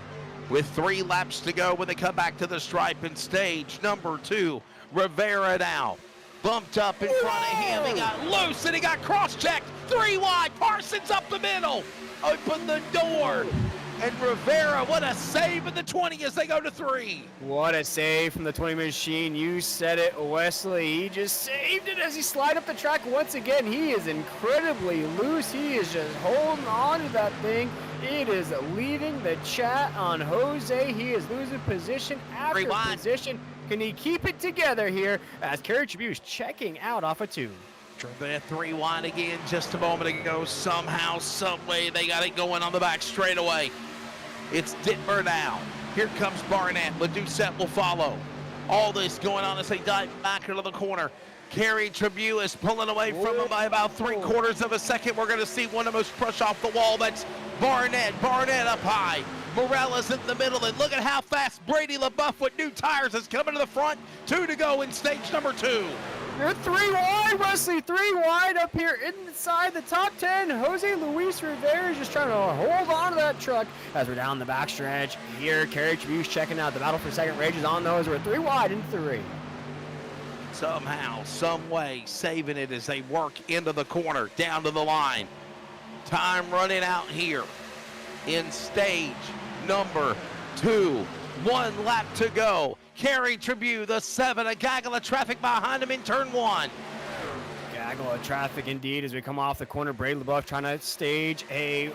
S1: with 3 laps to go when they come back to the stripe in stage number 2. Rivera now bumped up in front of him. He got loose and he got cross-checked. 3 wide. Parsons up the middle. Open the door. And Rivera, what a save in the 20 as they go to 3.
S2: What a save from the 20 machine. You said it, Wesley. He just saved it as he slid up the track once again. He is incredibly loose. He is just holding on to that thing. It is leaving the chat on Jose. He is losing position after position. Can he keep it together here as Kerry Tribune is checking out off of 2?
S1: Driven at 3 wide again just a moment ago. Somehow, some way, they got it going on the back straightaway. It's Dittmer now. Here comes Barnett. Ledoucette will follow. All this going on as they dive back into the corner. Kerry Tribune is pulling away from him by about 3/4 of a second. We're going to see one of those crush off the wall. That's Barnett. Barnett up high. Morella's in the middle, and look at how fast Brady LaBeouf with new tires is coming to the front. 2 to go in stage number 2.
S2: You're 3 wide, Wesley, 3 wide up here inside the top 10. Jose Luis Rivera is just trying to hold on to that truck as we're down the backstretch. Here, Kerry Tribune's checking out. The battle for second rages on those. We're 3 wide in 3.
S1: Somehow, some way, saving it as they work into the corner, down to the line. Time running out here in stage number 2. 1 lap to go. Kerry Tribune, the 7, a gaggle of traffic behind him in turn 1.
S2: Gaggle of traffic indeed as we come off the corner. Brady LaBeouf trying to stage a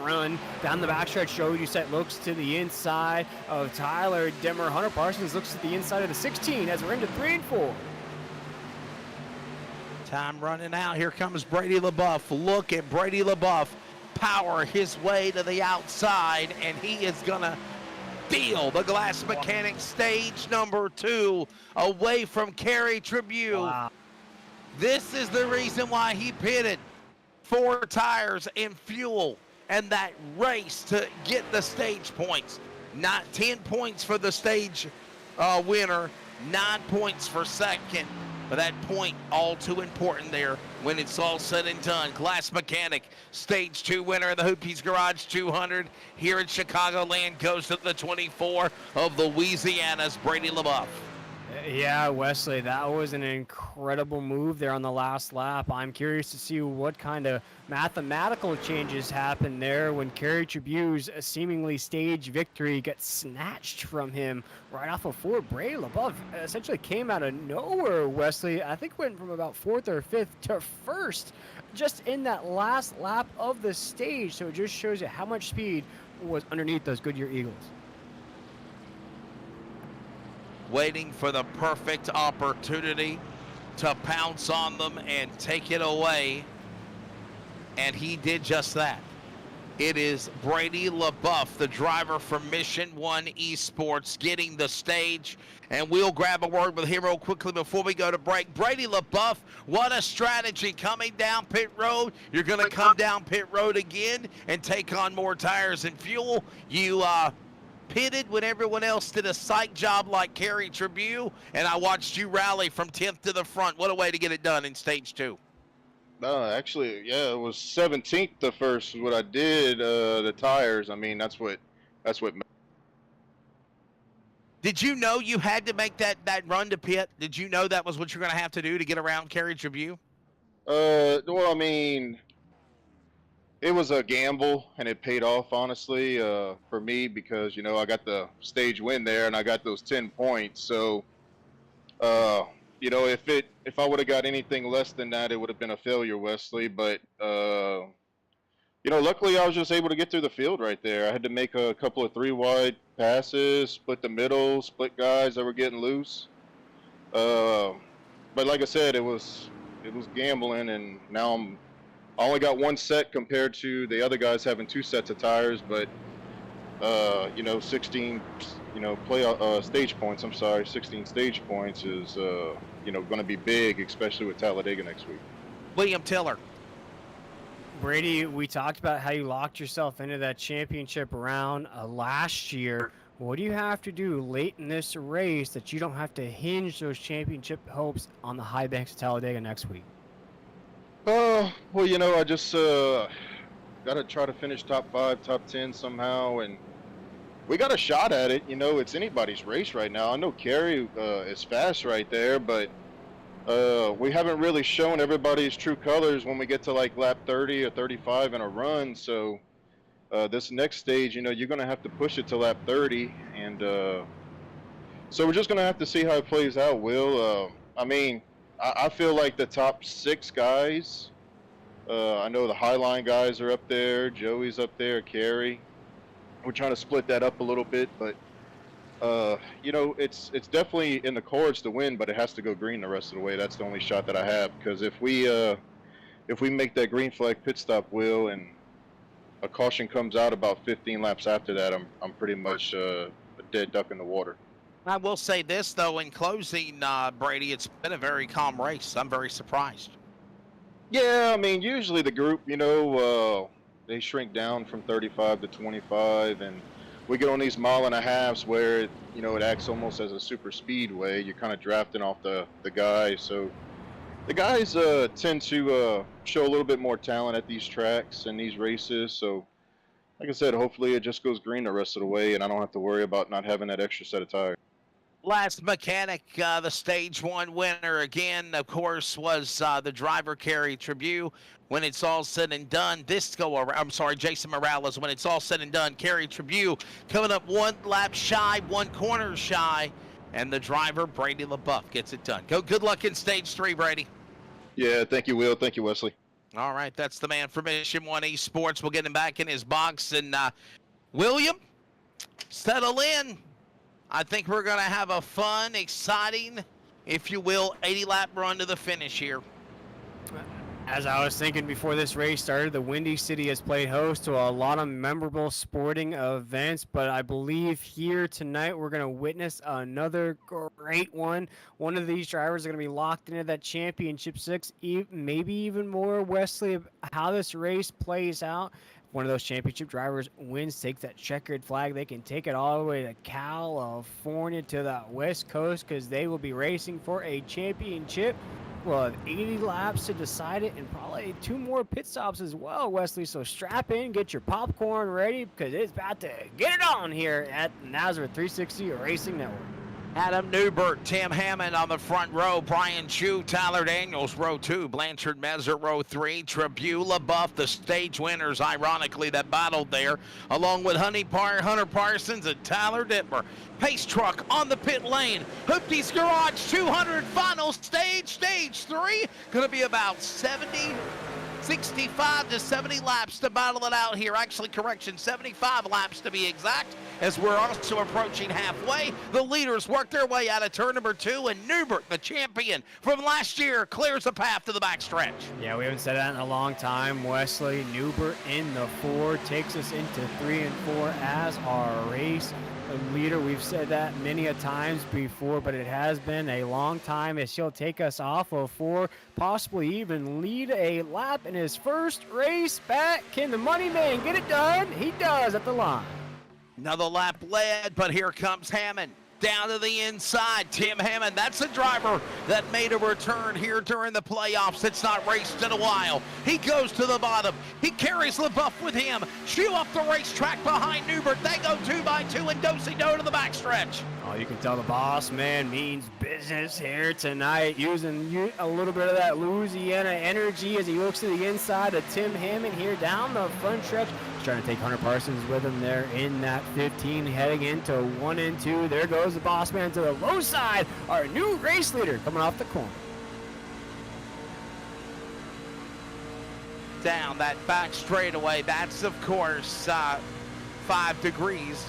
S2: run down the backstretch. Joey Doucette looks to the inside of Tyler Dimmer. Hunter Parsons looks to the inside of the 16 as we're into 3 and 4.
S1: Time running out. Here comes Brady LaBeouf. Look at Brady LaBeouf power his way to the outside, and he is going to steal the Glass Mechanic stage number 2 away from Kerry Tribune.
S2: Wow.
S1: This is the reason why he pitted 4 tires and fuel and that race to get the stage points. Not 10 points for the stage winner, 9 points for second. But that point, all too important there when it's all said and done. Glass Mechanic, stage 2 winner of the Hoopties Garage 200 here in Chicagoland, goes to the 24 of Louisiana's Brady LaBeouf.
S2: Yeah, Wesley, that was an incredible move there on the last lap. I'm curious to see what kind of mathematical changes happen there when Kerry Tribune's seemingly stage victory gets snatched from him right off of 4. Brady LaBeouf essentially came out of nowhere, Wesley. I think went from about 4th or 5th to 1st just in that last lap of the stage. So it just shows you how much speed was underneath those Goodyear Eagles.
S1: Waiting for the perfect opportunity to pounce on them and take it away. And he did just that. It is Brady LaBeouf, the driver from Mission 1 Esports, getting the stage. And we'll grab a word with him real quickly before we go to break. Brady LaBeouf, what a strategy coming down pit road. You're going to come down pit road again and take on more tires and fuel. You pitted when everyone else did a psych job like Kerry Tribune, and I watched you rally from 10th to the front. What a way to get it done in stage 2.
S4: No, actually, yeah, it was 17th the first what I did, the tires. I mean, that's what.
S1: Did you know you had to make that run to pit? Did you know that was what you're going to have to do to get around Kerry Tribune?
S4: Well, I mean, it was a gamble, and it paid off, honestly, for me because, you know, I got the stage win there, and I got those 10 points. So, you know, if I would have got anything less than that, it would have been a failure, Wesley. But, you know, luckily I was just able to get through the field right there. I had to make a couple of 3-wide passes, split the middle, split guys that were getting loose. But like I said, it was gambling, and now I only got 1 set compared to the other guys having 2 sets of tires. But, you know, 16, you know, stage points. I'm sorry, 16 stage points is, you know, going to be big, especially with Talladega next week.
S1: William Tiller.
S2: Brady, we talked about how you locked yourself into that championship round last year. What do you have to do late in this race that you don't have to hinge those championship hopes on the high banks of Talladega next week?
S4: Well, you know, I just got to try to finish top 5, top 10 somehow, and we got a shot at it. You know, it's anybody's race right now. I know Kerry is fast right there, but we haven't really shown everybody's true colors when we get to like lap 30 or 35 in a run. So this next stage, you know, you're going to have to push it to lap 30, and so we're just going to have to see how it plays out, Will. I mean, I feel like the top 6 guys, I know the Highline guys are up there, Joey's up there, Kerry. We're trying to split that up a little bit, but you know, it's definitely in the cards to win, but it has to go green the rest of the way. That's the only shot that I have, because if we make that green flag pit stop, Will, and a caution comes out about 15 laps after that, I'm pretty much dead duck in the water.
S1: I will say this, though, in closing, Brady, it's been a very calm race. I'm very surprised.
S4: Yeah, I mean, usually the group, they shrink down from 35 to 25, and we get on these mile and a halves where it acts almost as a super speedway. You're kind of drafting off the guys, so the guys tend to show a little bit more talent at these tracks and these races. So, like I said, hopefully it just goes green the rest of the way, and I don't have to worry about not having that extra set of tires.
S1: Last mechanic, the stage 1 winner again, of course, was the driver, Kerry Tribune. When it's all said and done, Jason Morales. When it's all said and done, Kerry Tribune coming up 1 lap shy, 1 corner shy, and the driver, Brady LaBeouf, gets it done. Good luck in stage 3, Brady.
S4: Yeah, thank you, Will. Thank you, Wesley.
S1: All right, that's the man for Mission 1 Esports. We'll get him back in his box. And William, settle in. I think we're going to have a fun, exciting, if you will, 80-lap run to the finish here.
S2: As I was thinking before this race started, the Windy City has played host to a lot of memorable sporting events, but I believe here tonight we're going to witness another great one. One of these drivers are going to be locked into that championship 6, maybe even more, Wesley, of how this race plays out. One of those championship drivers wins, takes that checkered flag, they can take it all the way to California, to the West Coast, because they will be racing for a championship. We'll have 80 laps to decide it, and probably 2 more pit stops as well, Wesley. So strap in, get your popcorn ready, because it's about to get it on here at Nazareth 360 Racing Network.
S1: Adam Newbert, Tim Hammond on the front row, Brian Chu, Tyler Daniels, row 2, Blanchard Messer, row 3, Tribune, LaBeouf, the stage winners, ironically, that battled there, along with Hunter Parsons and Tyler Dittmer. Pace truck on the pit lane, Hoopties Garage 200 final stage 3, going to be about 65 to 70 laps to battle it out here. Actually, correction, 75 laps to be exact, as we're also approaching halfway. The leaders work their way out of turn number 2, and Newbert, the champion from last year, clears the path to the backstretch.
S2: Yeah, we haven't said that in a long time, Wesley. Newbert in the 4 takes us into 3 and 4 as our race leader. We've said that many a times before, but it has been a long time as she'll take us off of 4, possibly even lead a lap in his first race back. Can the money man get it done? He does at the line.
S1: Another lap led, but here comes Hammond. Down to the inside, Tim Hammond. That's a driver that made a return here during the playoffs. It's not raced in a while. He goes to the bottom. He carries LaBeouf with him. Chew up the racetrack behind Newbert. They go 2 by 2 and do-si-do to the backstretch.
S2: Oh, you can tell the boss man means business here tonight, using a little bit of that Louisiana energy as he looks to the inside of Tim Hammond here down the front stretch. He's trying to take Hunter Parsons with him there in that 15, heading into 1 and 2. There goes the boss man to the low side. Our new race leader coming off the corner.
S1: Down that back straightaway. That's, of course, 5 degrees.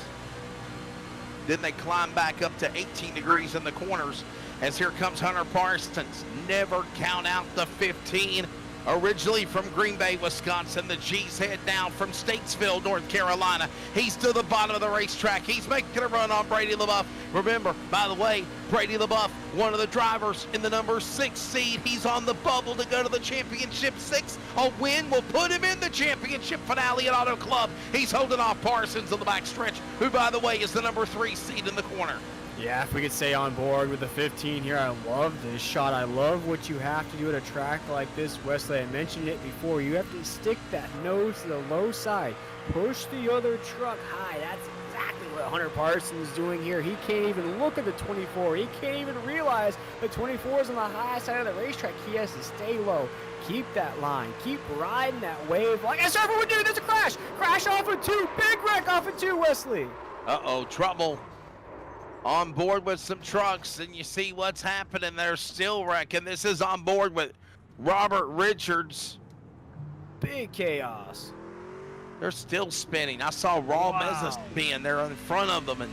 S1: Then they climb back up to 18 degrees in the corners, as here comes Hunter Parsons. Never count out the 15. Originally from Green Bay, Wisconsin, the G's head down from Statesville, North Carolina. He's to the bottom of the racetrack. He's making a run on Brady LaBeouf. Remember, by the way, Brady LaBeouf, one of the drivers in the number 6 seed. He's on the bubble to go to the championship 6. A win will put him in the championship finale at Auto Club. He's holding off Parsons on the backstretch, who, by the way, is the number 3 seed in the corner.
S2: Yeah, if we could stay on board with the 15 here, I love this shot. I love what you have to do at a track like this, Wesley. I mentioned it before. You have to stick that nose to the low side. Push the other truck high. That's exactly what Hunter Parsons is doing here. He can't even look at the 24. He can't even realize the 24 is on the high side of the racetrack. He has to stay low. Keep that line. Keep riding that wave. Like I said, everyone do. There's a crash. Crash off of 2. Big wreck off of 2, Wesley.
S1: Uh-oh, trouble. On board with some trucks, and you see what's happening. They're still wrecking. This is on board with Robert Richards.
S2: Big chaos.
S1: They're still spinning. I saw Raw Meza spin there in front of them, and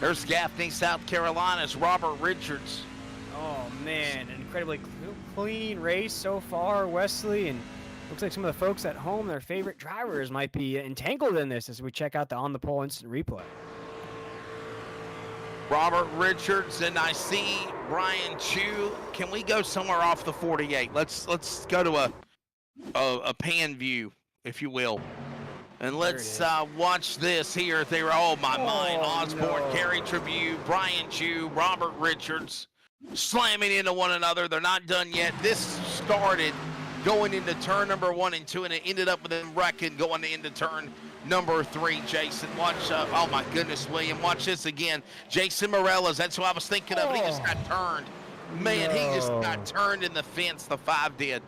S1: there's Gaffney, South Carolina's Robert Richards.
S2: Oh, man, an incredibly clean race so far, Wesley, and looks like some of the folks at home, their favorite drivers might be entangled in this as we check out the on the pole instant replay.
S1: Robert Richards, and I see Brian Chu. Can we go somewhere off the 48? Let's go to a pan view, if you will. And let's watch this here. They were, oh my mind, Osborne,
S2: no.
S1: Gary Tribune, Brian Chu, Robert Richards, slamming into one another. They're not done yet. This started going into turn number 1 and 2, and it ended up with them wrecking going into turn number 3. Jason, watch, oh my goodness, William, watch this again. Jason Morales, that's who I was thinking of. He just got turned. Man, he just got turned in the fence, the 5 did.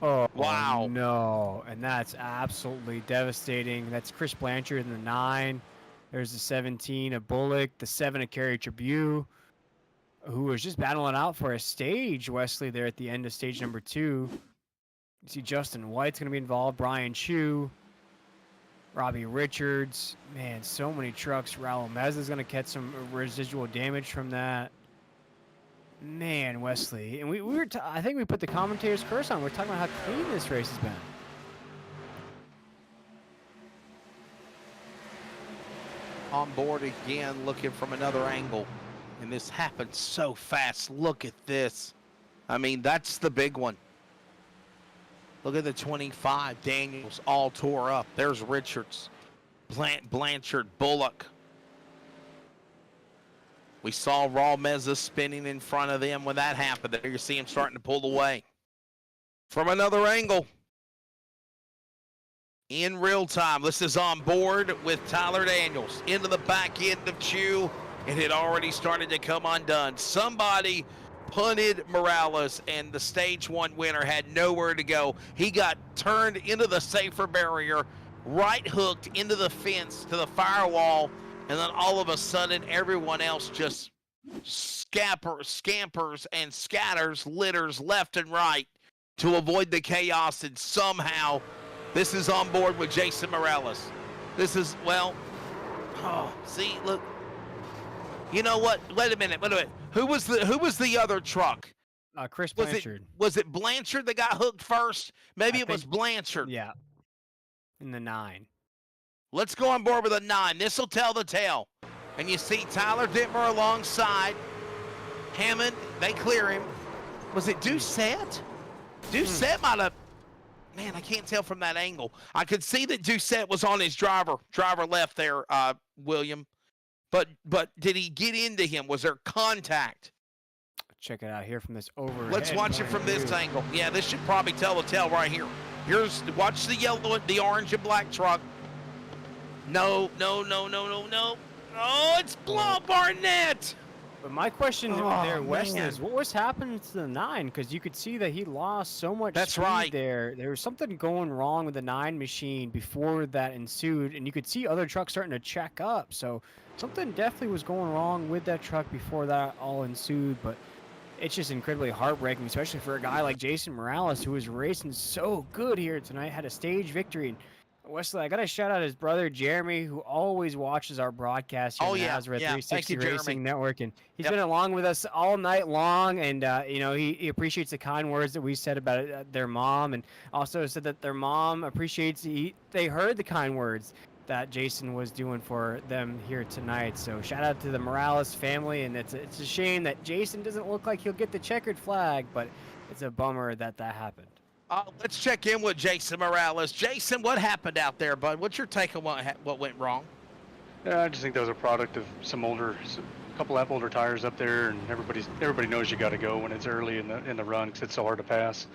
S2: Oh,
S1: wow.
S2: No, and that's absolutely devastating. That's Chris Blanchard in the 9. There's the 17 of Bullock, the 7 of Kerry Tribune, who was just battling out for a stage, Wesley, there at the end of stage number 2. You see Justin White's going to be involved, Brian Chu, Robbie Richards. Man, so many trucks. Raul Meza's going to catch some residual damage from that. Man, Wesley, and we were I think we put the commentator's curse on. We're talking about how clean this race has been.
S1: On board again, looking from another angle, and this happened so fast. Look at this. I mean, that's the big one. Look at the 25. Daniels all tore up. There's Richards, Blanchard, Bullock. We saw Raul Meza spinning in front of them when that happened. There you see him starting to pull away. From another angle. In real time, this is on board with Tyler Daniels. Into the back end of Chu. It had already started to come undone. Somebody punted Morales, and the stage 1 winner had nowhere to go. He got turned into the safer barrier, right hooked into the fence to the firewall. And then all of a sudden, everyone else just scampers and scatters, litters left and right to avoid the chaos. And somehow, this is on board with Jason Morales. This is, well, oh, see, look. You know what? Wait a minute. Who was the other truck?
S2: Chris Blanchard.
S1: Was it Blanchard that got hooked first? Maybe it was Blanchard.
S2: Yeah. In the 9.
S1: Let's go on board with a 9. This will tell the tale. And you see Tyler Dittmer alongside. Hammond, they clear him. Was it Doucette? Doucette might have... Man, I can't tell from that angle. I could see that Doucette was on his driver left there, William. But did he get into him? Was there contact?
S2: Check it out here from this overhead.
S1: Let's watch it from this angle. Yeah, this should probably tell the tale right here. Watch the yellow, the orange and black truck. No. Oh, it's Barnett.
S2: But my question there, Wesley, is what was happening to the 9? Because you could see that he lost so much speed there. There was something going wrong with the 9 machine before that ensued, and you could see other trucks starting to check up. So something definitely was going wrong with that truck before that all ensued. But it's just incredibly heartbreaking, especially for a guy like Jason Morales, who was racing so good here tonight, had a stage victory. And Wesley, I got to shout out his brother, Jeremy, who always watches our broadcast here on the Nazareth 360 Racing Network. And he's been along with us all night long. And, he appreciates the kind words that we said about their mom. And also said that their mom appreciates, they heard the kind words that Jason was doing for them here tonight. So shout out to the Morales family. And it's a shame that Jason doesn't look like he'll get the checkered flag, but it's a bummer that happened.
S1: Let's check in with Jason Morales. Jason, what happened out there, bud? What's your take on what went wrong?
S3: Yeah, I just think that was a product of a couple of older tires up there, and everybody knows you got to go when it's early in the run because it's so hard to pass.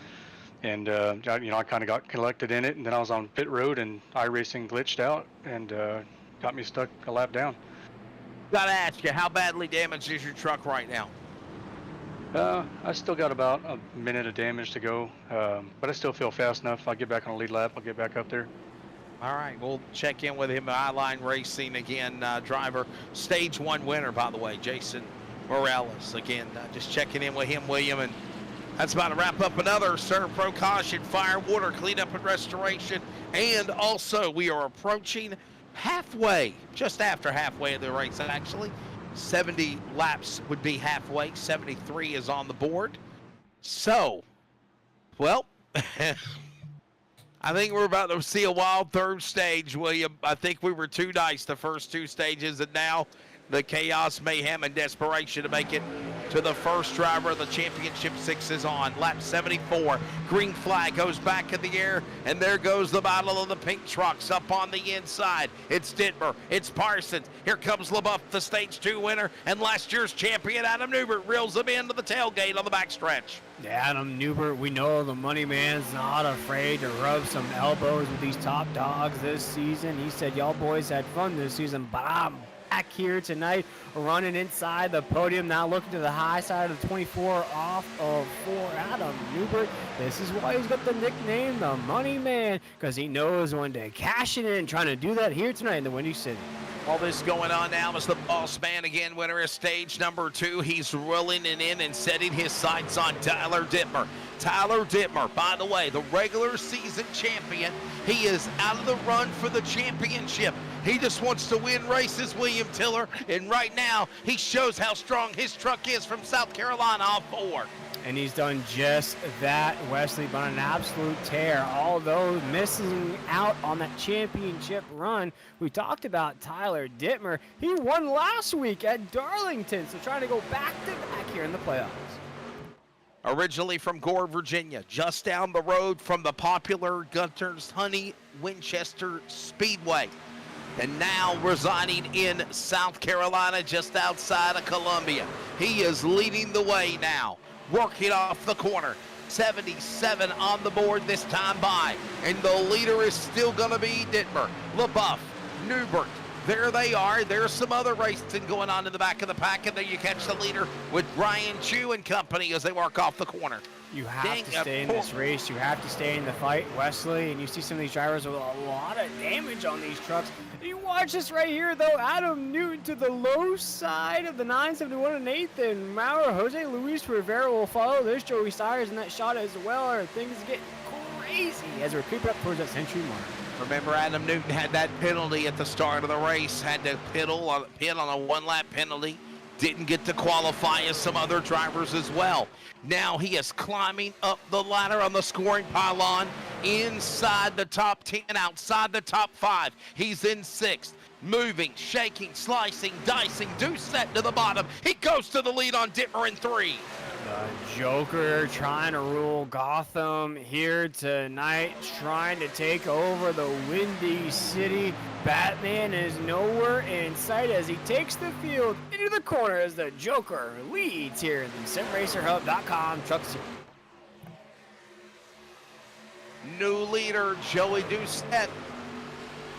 S3: And I kind of got collected in it, and then I was on pit road, and iRacing glitched out and got me stuck a lap down.
S1: Got to ask you, how badly damaged is your truck right now?
S3: I still got about a minute of damage to go, but I still feel fast enough. I'll get back on a lead lap. I'll get back up there.
S1: All right, we'll check in with him. I-Line Racing again, driver, stage 1 winner, by the way, Jason Morales. Again, just checking in with him, William, and that's about to wrap up another Serve Pro Caution Fire, Water Cleanup and Restoration. And also, we are approaching halfway, just after halfway of the race, actually. 70 laps would be halfway. 73 is on the board. So, well, I think we're about to see a wild third stage, William. I think we were too nice the first 2 stages, and now the chaos, mayhem, and desperation to make it to the first driver of the championship. 6 is on. Lap 74. Green flag goes back in the air, and there goes the battle of the pink trucks up on the inside. It's Dittmer. It's Parsons. Here comes LaBeouf, the Stage 2 winner, and last year's champion Adam Newbert reels him into the tailgate on the backstretch.
S2: Yeah, Adam Newbert, we know the money man's not afraid to rub some elbows with these top dogs this season. He said, y'all boys had fun this season, but I'm back here tonight running inside the podium, now looking to the high side of the 24 off of 4 Adam Newbert. This is why he's got the nickname the Money Man, because he knows when to cash it in, trying to do that here tonight in the Windy City.
S1: All this going on now is the boss man again, winner of stage number 2. He's rolling it in and setting his sights on Tyler Dittmer. Tyler Dittmer, by the way, the regular season champion. He is out of the run for the championship. He just wants to win races, William Tiller, and right now he shows how strong his truck is from South Carolina off 4.
S2: And he's done just that, Wesley, but on an absolute tear. Although missing out on that championship run, we talked about Tyler Dittmer. He won last week at Darlington, so trying to go back-to-back here in the playoffs.
S1: Originally from Gore, Virginia, just down the road from the popular Gunter's Honey Winchester Speedway. And now residing in South Carolina, just outside of Columbia. He is leading the way now, working off the corner. 77 on the board this time by. And the leader is still going to be Dittmer, LaBeouf, Newbert. There they are. There's some other racing going on in the back of the pack, and then you catch the leader with Brian Chu and company as they work off the corner.
S2: You have to stay in this race. You have to stay in the fight, Wesley, and you see some of these drivers with a lot of damage on these trucks. You watch this right here, though. Adam Newton to the low side of the 971 and Nathan Maurer. Jose Luis Rivera will follow. There's Joey Stires in that shot as well. Or things get crazy as we're creeping up towards that century mark.
S1: Remember, Adam Newton had that penalty at the start of the race, had to pit on a one-lap penalty. Didn't get to qualify as some other drivers as well. Now he is climbing up the ladder on the scoring pylon inside the top 10, outside the top 5. He's in 6th. Moving, shaking, slicing, dicing, Doucette to the bottom. He goes to the lead on Dittmer in 3.
S2: The Joker trying to rule Gotham here tonight, trying to take over the Windy City. Batman is nowhere in sight as he takes the field into the corner as the Joker leads here in the SimRacerHub.com Truck Series.
S1: New leader, Joey Doucette,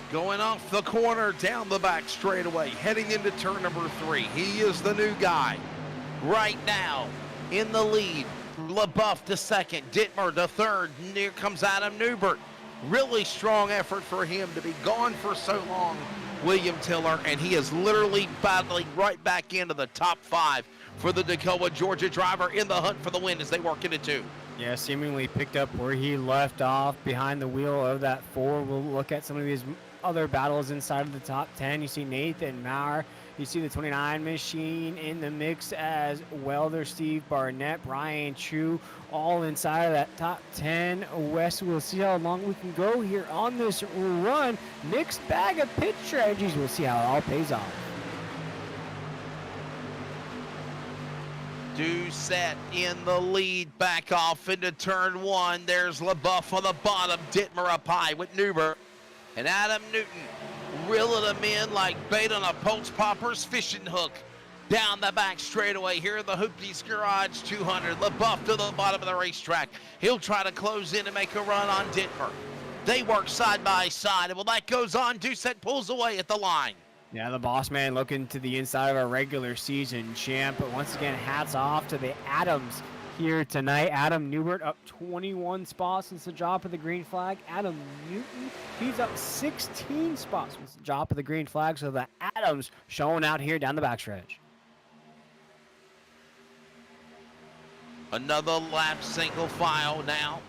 S1: going off the corner down the back straightaway, heading into turn number 3. He is the new guy right now. In the lead, LaBeouf to 2nd, Dittmer to 3rd, and here comes Adam Newbert. Really strong effort for him to be gone for so long, William Tiller, and he is literally battling right back into the top 5 for the Tacoma, Georgia driver in the hunt for the win as they work into 2.
S2: Yeah, seemingly picked up where he left off behind the wheel of that 4. We'll look at some of these other battles inside of the top 10. You see Nathan Maurer. You see the 29 machine in the mix as well. There's Steve Barnett, Brian Chu, all inside of that top 10. Wes, we'll see how long we can go here on this run. Mixed bag of pit strategies. We'll see how it all pays off.
S1: Doucette in the lead, back off into turn 1. There's LaBeouf on the bottom, Dittmer up high with Newbert. And Adam Newton reeling them in like bait on a Pulse Popper's fishing hook. Down the back straightaway here in the Hoopties Garage 200. LaBeouf to the bottom of the racetrack. He'll try to close in and make a run on Dittmer. They work side by side, and while that goes on, Doucette pulls away at the line.
S2: Yeah, the boss man looking to the inside of a regular season champ. But once again, hats off to the Adams here tonight. Adam Newbert up 21 spots since the drop of the green flag. Adam Newton, he's up 16 spots since the drop of the green flag. So the Adams showing out here down the backstretch.
S1: Another lap single file now.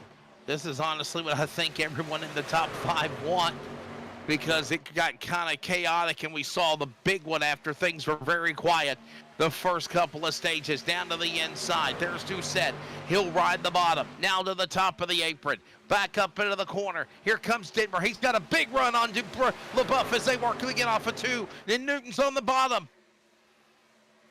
S1: This is honestly what I think everyone in the top 5 want, because it got kind of chaotic and we saw the big one after things were very quiet. The first couple of stages down to the inside. There's Doucette. He'll ride the bottom. Now to the top of the apron. Back up into the corner. Here comes Dittmer. He's got a big run on LaBeouf as they work again off of 2. Then Newton's on the bottom.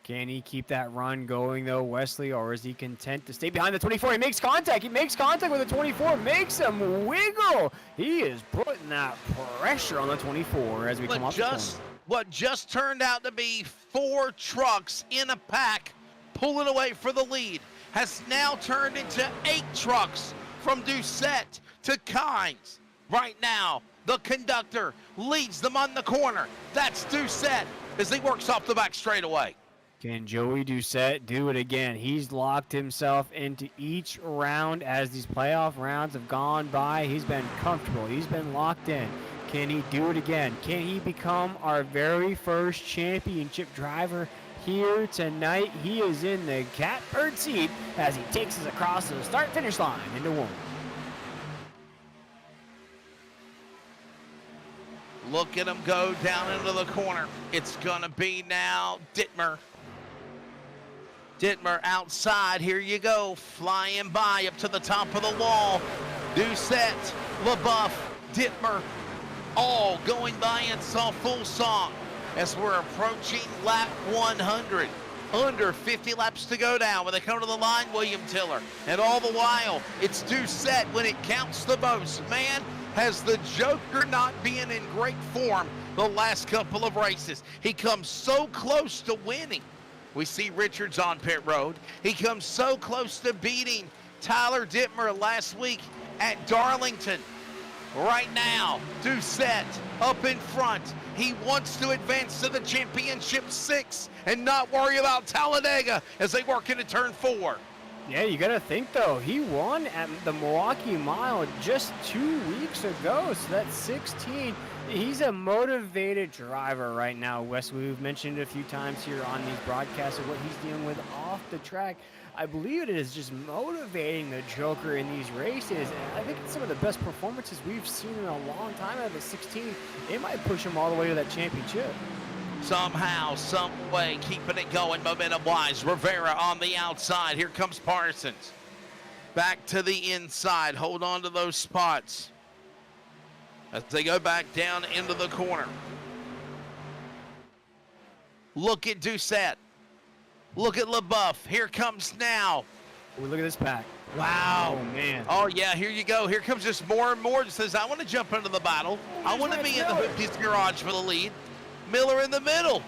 S2: Can he keep that run going, though, Wesley, or is he content to stay behind the 24? He makes contact. He makes contact with the 24, makes him wiggle. He is putting that pressure on the 24 as we come off the corner.
S1: What just turned out to be 4 trucks in a pack pulling away for the lead has now turned into 8 trucks from Doucette to Kynes. Right now, the conductor leads them on the corner. That's Doucette as he works off the back straightaway.
S2: Can Joey Doucette do it again? He's locked himself into each round as these playoff rounds have gone by. He's been comfortable. He's been locked in. Can he do it again? Can he become our very first championship driver here tonight? He is in the catbird seat as he takes us across the start-finish line into 1.
S1: Look at him go down into the corner. It's going to be now Dittmer. Dittmer outside. Here you go. Flying by up to the top of the wall. Doucette, LaBeouf, Dittmer, all going by in full song as we're approaching lap 100. Under 50 laps to go down. When they come to the line, William Tiller. And all the while, it's Doucette when it counts the most. Man, has the Joker not been in great form the last couple of races. He comes so close to winning. We see Richards on pit road. He comes so close to beating Tyler Dittmer last week at Darlington. Right now, Doucette up in front. He wants to advance to the championship 6 and not worry about Talladega as they work into turn 4.
S2: Yeah, you got to think, though. He won at the Milwaukee Mile just 2 weeks ago, so that's 16. He's a motivated driver right now, Wes. We've mentioned a few times here on these broadcasts of what he's dealing with off the track. I believe it is just motivating the Joker in these races. And I think it's some of the best performances we've seen in a long time out of the 16. It might push him all the way to that championship.
S1: Somehow, some way, keeping it going momentum-wise. Rivera on the outside. Here comes Parsons. Back to the inside. Hold on to those spots as they go back down into the corner. Look at Doucette. Look at LaBeouf. Here comes now.
S2: Oh, look at this pack.
S1: Wow.
S2: Oh, man.
S1: Oh, yeah, here you go. Here comes just more and more. It says, I want to jump into the battle. I want to be in the Hoopties garage for the lead. Miller in the middle.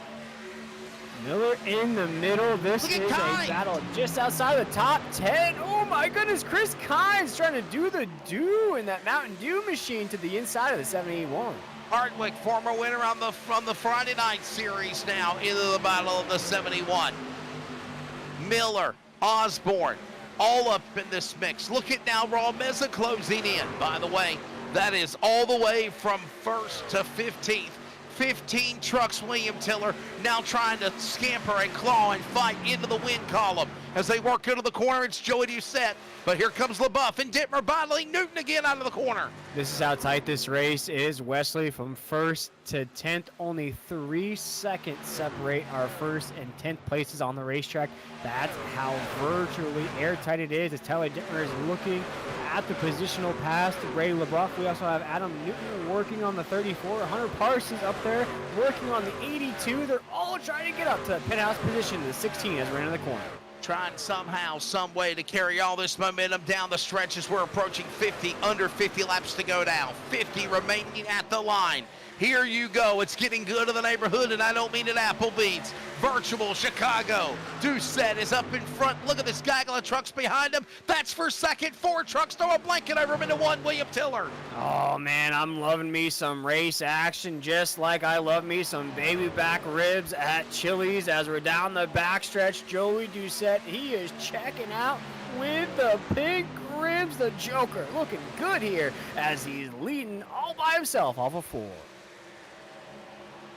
S2: Miller in the middle. This is a battle just outside the top 10. Oh my goodness, Chris Kynes trying to do the do in that Mountain Dew machine to the inside of the 781.
S1: Hardwick, former winner from the Friday night series, now into the battle of the 71. Miller, Osborne, all up in this mix. Look at now Raul Meza closing in. By the way, that is all the way from 1st to 15th. 15 trucks, William Tiller, now trying to scamper and claw and fight into the win column. As they work into the corner, it's Joey Doucette. But here comes LaBeouf and Dittmer battling Newton again out of the corner.
S2: This is how tight this race is, Wesley. From 1st to 10th, only 3 seconds separate our 1st and 10th places on the racetrack. That's how virtually airtight it is as Tyler Dittmer is looking at the positional pass to Ray LaBeouf. We also have Adam Newton working on the 34. Hunter Parsons up there working on the 82. They're all trying to get up to the penthouse position, the 16 as we're into the corner.
S1: Trying somehow, some way to carry all this momentum down the stretch as we're approaching 50, under 50 laps to go down. 50 remaining at the line. Here you go. It's getting good in the neighborhood, and I don't mean at Applebee's. Virtual Chicago. Doucette is up in front. Look at this gaggle of trucks behind him. That's for second. 4 trucks. Throw a blanket over him into 1. William Tiller.
S2: Oh, man, I'm loving me some race action just like I love me some baby back ribs at Chili's as we're down the backstretch. Joey Doucette, he is checking out with the pink ribs. The Joker looking good here as he's leading all by himself off of 4.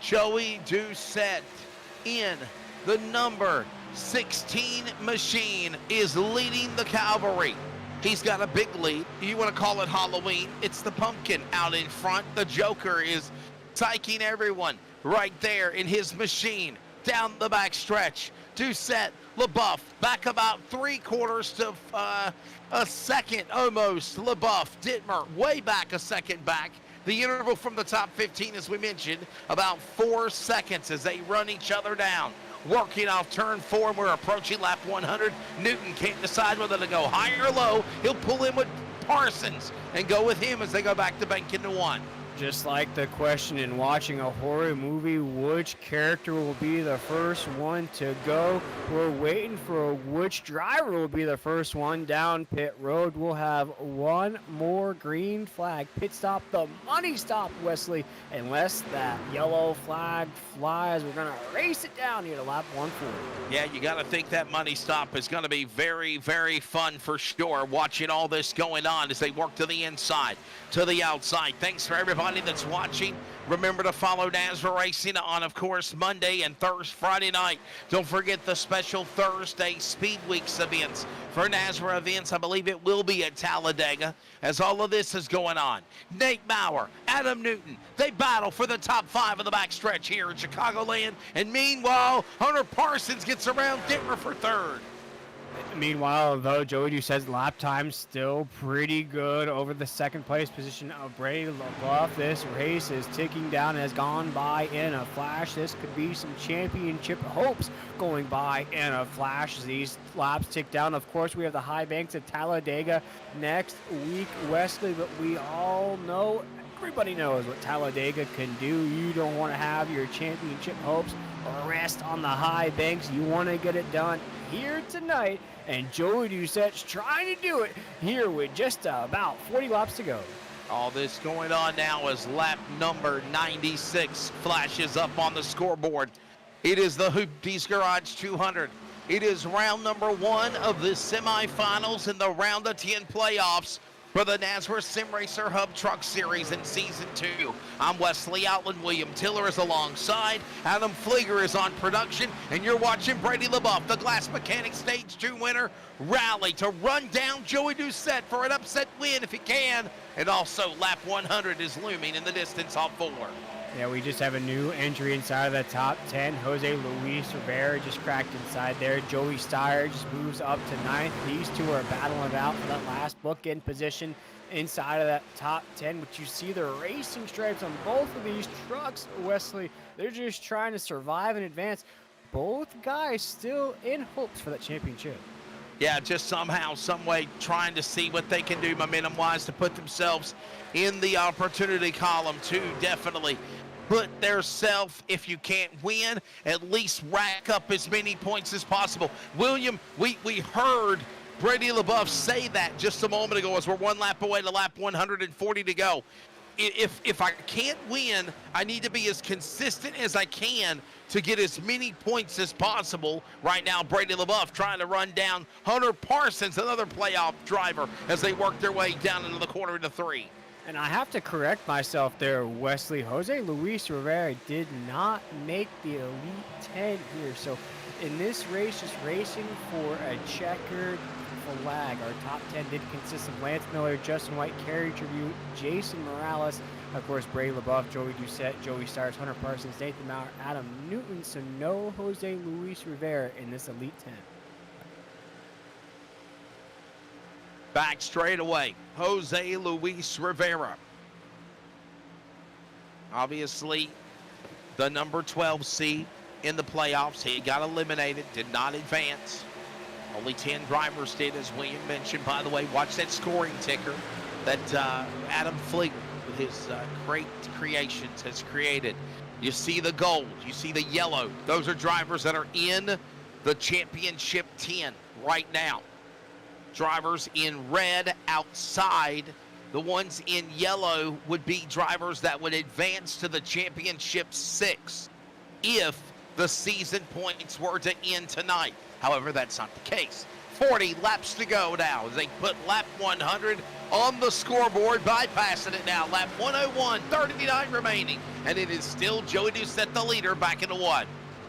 S1: Joey Doucette in the number 16 machine is leading the cavalry. He's got a big lead. You want to call it Halloween. It's the pumpkin out in front. The Joker is psyching everyone right there in his machine down the back stretch. Doucette, LaBeouf back about 3/4 to a second almost. LaBeouf, Dittmer way back a second back. The interval from the top 15, as we mentioned, about 4 seconds as they run each other down. working off turn 4, and we're approaching lap 100. Newton can't decide whether to go high or low. He'll pull in with Parsons and go with him as they go back to bank into 1.
S2: Just like the question in watching a horror movie, which character will be the first one to go? We're waiting for which driver will be the first one down pit road. We'll have one more green flag pit stop, the money stop, Wesley, unless that yellow flag flies. We're going to race it down here to lap 140.
S1: Yeah, you got to think that money stop is going to be very, very fun for sure, watching all this going on as they work to the inside, to the outside. Thanks for everybody that's watching. Remember to follow NASRA Racing on, of course, Monday and Friday night. Don't forget the special Thursday Speed Weeks events for NASRA events. I believe it will be at Talladega as all of this is going on. Nate Bauer, Adam Newton, they battle for the top 5 of the backstretch here in Chicagoland. And meanwhile, Hunter Parsons gets around Dittmer for 3rd.
S2: Meanwhile, though, Joey Doucette's lap time still pretty good over the second place position of Brady LaBeouf. This race is ticking down, has gone by in a flash. This could be some championship hopes going by in a flash as these laps tick down. Of course, we have the high banks of Talladega next week, Wesley, but we all know, everybody knows what Talladega can do. You don't want to have your championship hopes rest on the high banks. You want to get it done here tonight, and Joey Doucette's trying to do it here with just about 40 laps to go.
S1: All this going on now as lap number 96 flashes up on the scoreboard. It is the Hoopties Garage 200. It is round number 1 of the semifinals in the round of 10 playoffs for the NASRA Sim Racer Hub Truck Series in Season 2. I'm Wesley Outland. William Tiller is alongside. Adam Flieger is on production. And you're watching Brady LaBeouf, the Glass Mechanic Stage 2 winner, rally to run down Joey Doucette for an upset win if he can. And also lap 100 is looming in the distance off 4.
S2: Yeah, we just have a new entry inside of the top 10. Jose Luis Rivera just cracked inside there. Joey Steyer just moves up to 9th. These two are battling it out for that last bookend position inside of that top 10. But you see the racing stripes on both of these trucks, Wesley. They're just trying to survive and advance. Both guys still in hopes for that championship.
S1: Yeah, just somehow, some way trying to see what they can do momentum-wise to put themselves in the opportunity column too, definitely. Put theirself, if you can't win, at least rack up as many points as possible. William, we heard Brady LaBeouf say that just a moment ago as we're 1 lap away to lap 140 to go. If I can't win, I need to be as consistent as I can to get as many points as possible. Right now, Brady LaBeouf trying to run down Hunter Parsons, another playoff driver, as they work their way down into the corner into 3.
S2: And I have to correct myself there, Wesley. Jose Luis Rivera did not make the Elite 10 here. So in this race, just racing for a checkered flag. Our top 10 did consist of Lance Miller, Justin White, Kerry Tribute, Jason Morales, of course, Brady LaBeouf, Joey Doucette, Joey Stars, Hunter Parsons, Nathan Maurer, Adam Newton. So no Jose Luis Rivera in this Elite 10.
S1: Back straight away, Jose Luis Rivera. Obviously, the number 12 seed in the playoffs. He got eliminated, did not advance. Only 10 drivers did, as William mentioned. By the way, watch that scoring ticker that Adam Flieger, with his great creations, has created. You see the gold, you see the yellow. Those are drivers that are in the championship 10 right now. Drivers in red outside. The ones in yellow would be drivers that would advance to the championship 6 if the season points were to end tonight. However, that's not the case. 40 laps to go now as they put lap 100 on the scoreboard, bypassing it now. Lap 101, 39 remaining, and it is still Joey Doucette, the leader, back into 1.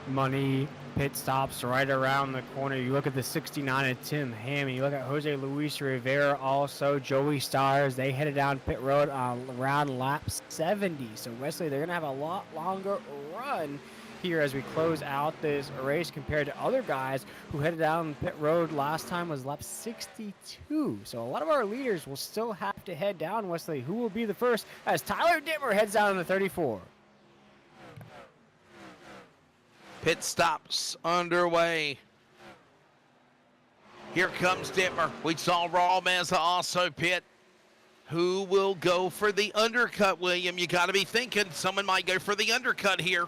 S2: Money pit stops right around the corner. You look at the 69 of Tim Hammond. You look at Jose Luis Rivera, also Joey Stars. They headed down pit road around lap 70. So Wesley, they're gonna have a lot longer run here as we close out this race compared to other guys who headed down pit road last time was lap 62. So a lot of our leaders will still have to head down, Wesley. Who will be the first as Tyler Dittmer heads down in the 34?
S1: Pit stops underway. Here comes Dittmer. We saw Raw Meza also pit. Who will go for the undercut, William? You got to be thinking someone might go for the undercut here.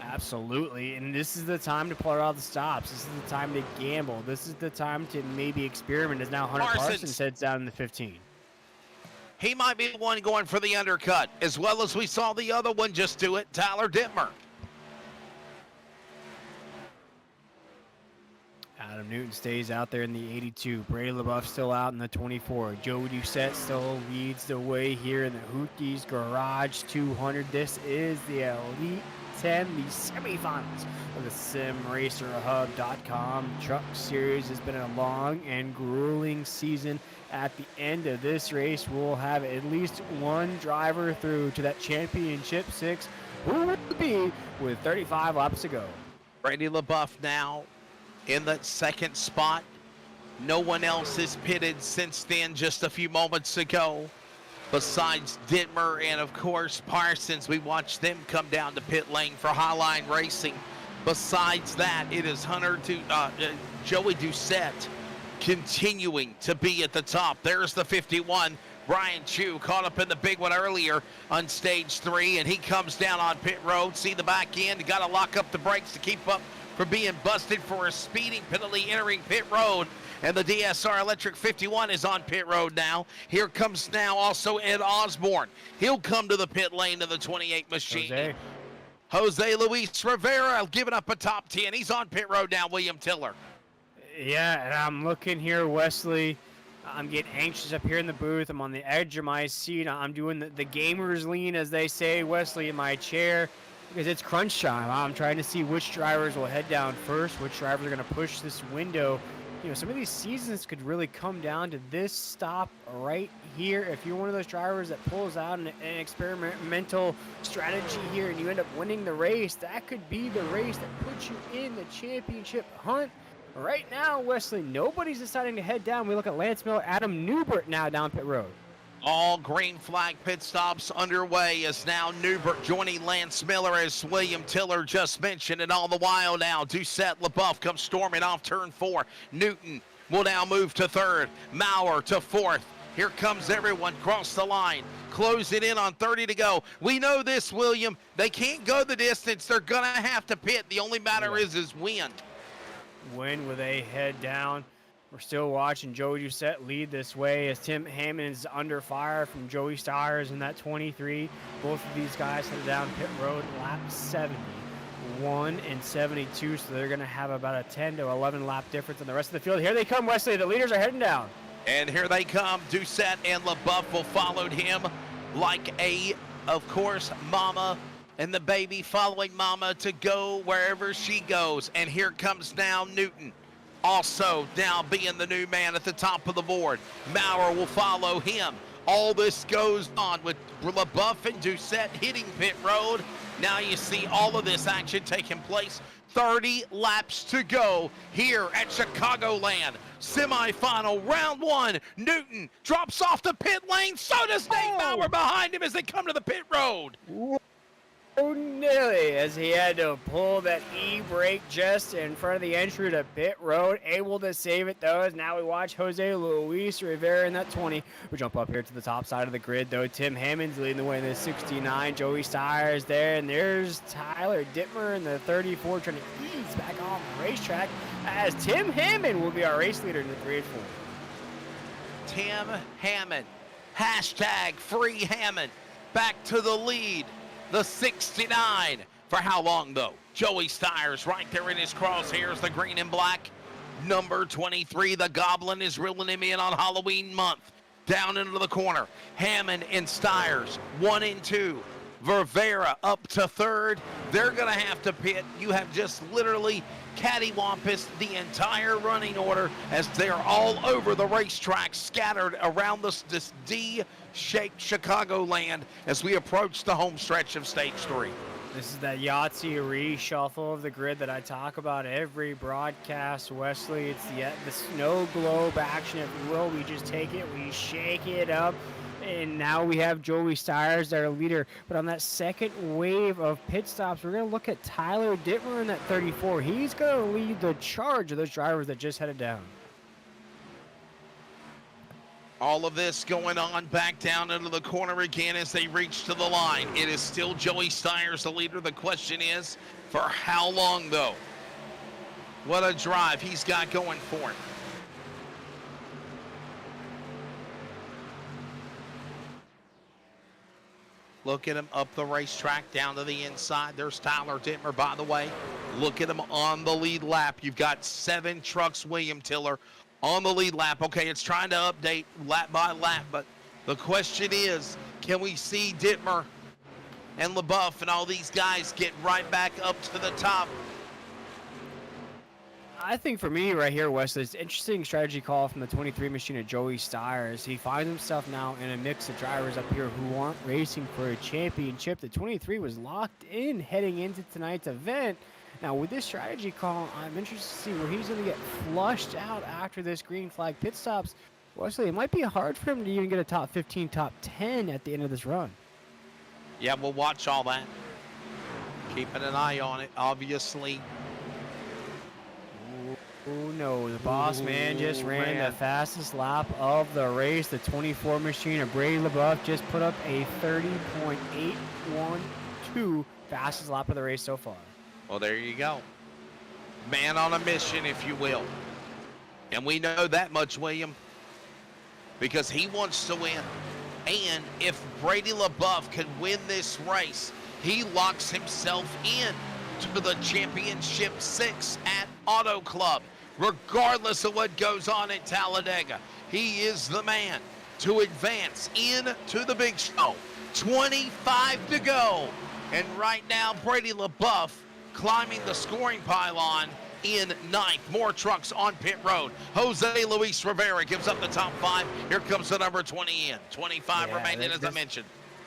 S2: Absolutely, and this is the time to pull out the stops. This is the time to gamble. This is the time to maybe experiment, as now Hunter Parsons heads down in the 15.
S1: He might be the one going for the undercut, as well as we saw the other one just do it, Tyler Dittmer.
S2: Adam Newton stays out there in the 82. Brady LaBeouf still out in the 24. Joey Doucette still leads the way here in the Hoopties Garage 200. This is the Elite 10, the semifinals of the SimRacerHub.com Truck Series. Has been a long and grueling season. At the end of this race, we'll have at least one driver through to that championship 6. Who will it be with 35 laps to go?
S1: Brady LaBeouf now in that second spot. No one else is pitted since then, just a few moments ago. Besides Dittmer and, of course, Parsons, we watched them come down to pit lane for Highline Racing. Besides that, it is Joey Doucette continuing to be at the top. There's the 51. Brian Chu caught up in the big one earlier on stage 3, and he comes down on pit road. See the back end. Got to lock up the brakes to keep up for being busted for a speeding penalty entering pit road. And the DSR Electric 51 is on pit road now. Here comes now also Ed Osborne. He'll come to the pit lane of the 28 machine. Jose Luis Rivera giving up a top 10. He's on pit road now, William Tiller.
S2: Yeah, and I'm looking here, Wesley. I'm getting anxious up here in the booth. I'm on the edge of my seat. I'm doing the gamer's lean, as they say, Wesley, in my chair, because it's crunch time. I'm trying to see which drivers will head down first, which drivers are going to push this window. You know, some of these seasons could really come down to this stop right here. If you're one of those drivers that pulls out an experimental strategy here and you end up winning the race, that could be the race that puts you in the championship hunt. Right now, Wesley, nobody's deciding to head down. We look at Lance Miller, Adam Newbert now down pit road.
S1: All green flag pit stops underway as now Newbert joining Lance Miller, as William Tiller just mentioned. And all the while now, Doucette LaBeouf comes storming off turn 4. Newton will now move to 3rd. Maurer to 4th. Here comes everyone across the line. Closing in on 30 to go. We know this, William. They can't go the distance. They're going to have to pit. The only matter is when.
S2: When will they head down? We're still watching Joey Doucette lead this way as Tim Hammond is under fire from Joey Stires in that 23. Both of these guys headed down pit road lap 71 and 72, so they're going to have about a 10 to 11 lap difference in the rest of the field. Here they come, Wesley. The leaders are heading down.
S1: And here they come. Doucette and LaBeouf will follow him like of course, mama and the baby following mama to go wherever she goes. And here comes now Newton, also now being the new man at the top of the board. Maurer will follow him. All this goes on with LaBeouf and Doucette hitting pit road. Now you see all of this action taking place. 30 laps to go here at Chicagoland. Semifinal, round 1. Newton drops off the pit lane. So does Nate Maurer behind him as they come to the pit road.
S2: Oh, nearly, as he had to pull that e-brake just in front of the entry to pit road. Able to save it, though, as now we watch Jose Luis Rivera in that 20. We jump up here to the top side of the grid, though. Tim Hammond's leading the way in the 69. Joey Stires there, and there's Tyler Dittmer in the 34 trying to ease back on the racetrack, as Tim Hammond will be our race leader in the 3 and 4.
S1: Tim Hammond, hashtag free Hammond, back to the lead. The 69. For how long, though? Joey Stires right there in his crosshairs, the green and black. Number 23, the Goblin, is reeling him in on Halloween month. Down into the corner. Hammond and Stires, 1 and 2. Rivera up to 3rd. They're going to have to pit. You have just literally cattywampus the entire running order as they're all over the racetrack, scattered around this D-shaped Chicagoland as we approach the home stretch of stage 3.
S2: This is that Yahtzee reshuffle of the grid that I talk about every broadcast, Wesley. It's the snow globe action, if you will. We just take it, we shake it up, And now we have Joey Stires, our leader. But on that second wave of pit stops, we're going to look at Tyler Dittmer in that 34. He's going to lead the charge of those drivers that just headed down.
S1: All of this going on back down into the corner again as they reach to the line. It is still Joey Stires, the leader. The question is, for how long, though? What a drive he's got going for him. Look at him up the racetrack, down to the inside. There's Tyler Dittmer, by the way. Look at him on the lead lap. You've got 7 trucks, William Tiller, on the lead lap. Okay, it's trying to update lap by lap, but the question is, can we see Dittmer and LaBeouf and all these guys get right back up to the top?
S2: I think for me right here, Wesley, it's an interesting strategy call from the 23 machine of Joey Stires. He finds himself now in a mix of drivers up here who aren't racing for a championship. The 23 was locked in heading into tonight's event. Now, with this strategy call, I'm interested to see where he's going to get flushed out after this green flag pit stops. Wesley, it might be hard for him to even get a top 15, top 10 at the end of this run.
S1: Yeah, we'll watch all that. Keeping an eye on it, obviously.
S2: Oh no, the boss man just ran the fastest lap of the race. The 24 machine of Brady LaBeouf just put up a 30.812, fastest lap of the race so far.
S1: Well, there you go. Man on a mission, if you will. And we know that much, William, because he wants to win. And if Brady LaBeouf can win this race, he locks himself in to the championship 6 at Auto Club. Regardless of what goes on at Talladega, he is the man to advance into the big show. 25 to go. And right now, Brady LaBeouf climbing the scoring pylon in 9th. More trucks on pit road. Jose Luis Rivera gives up the top 5. Here comes the number 20 in. 25 remaining, as I mentioned.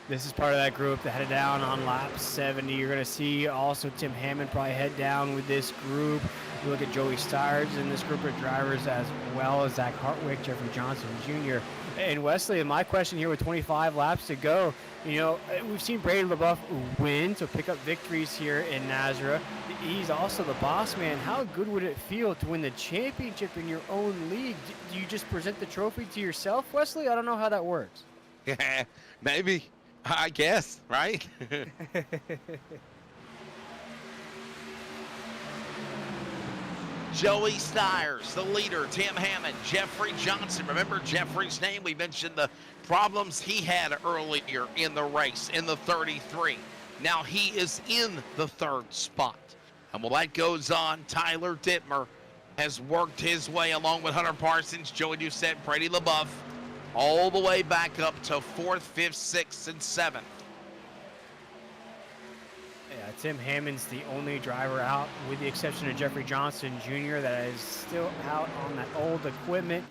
S2: This is part of that group that headed down on lap 70. You're going to see also Tim Hammond probably head down with this group. You look at Joey Stires in this group of drivers, as well as Zach Hartwick, Jeffrey Johnson Jr. And Wesley, my question here with 25 laps to go, you know, we've seen Brady LaBeouf win, so pick up victories here in Nazareth. He's also the boss man. How good would it feel to win the championship in your own league? Do you just present the trophy to yourself, Wesley? I don't know how that works.
S1: Yeah, maybe. I guess, right? Joey Stires, the leader, Tim Hammond, Jeffrey Johnson. Remember Jeffrey's name? We mentioned the problems he had earlier in the race in the 33. Now he is in the 3rd spot. And while that goes on, Tyler Dittmer has worked his way along with Hunter Parsons, Joey Doucette, Brady LaBeouf, all the way back up to 4th, 5th, 6th, and 7th.
S2: Yeah, Tim Hammond's the only driver out, with the exception of Jeffrey Johnson Jr., that is still out on that old equipment.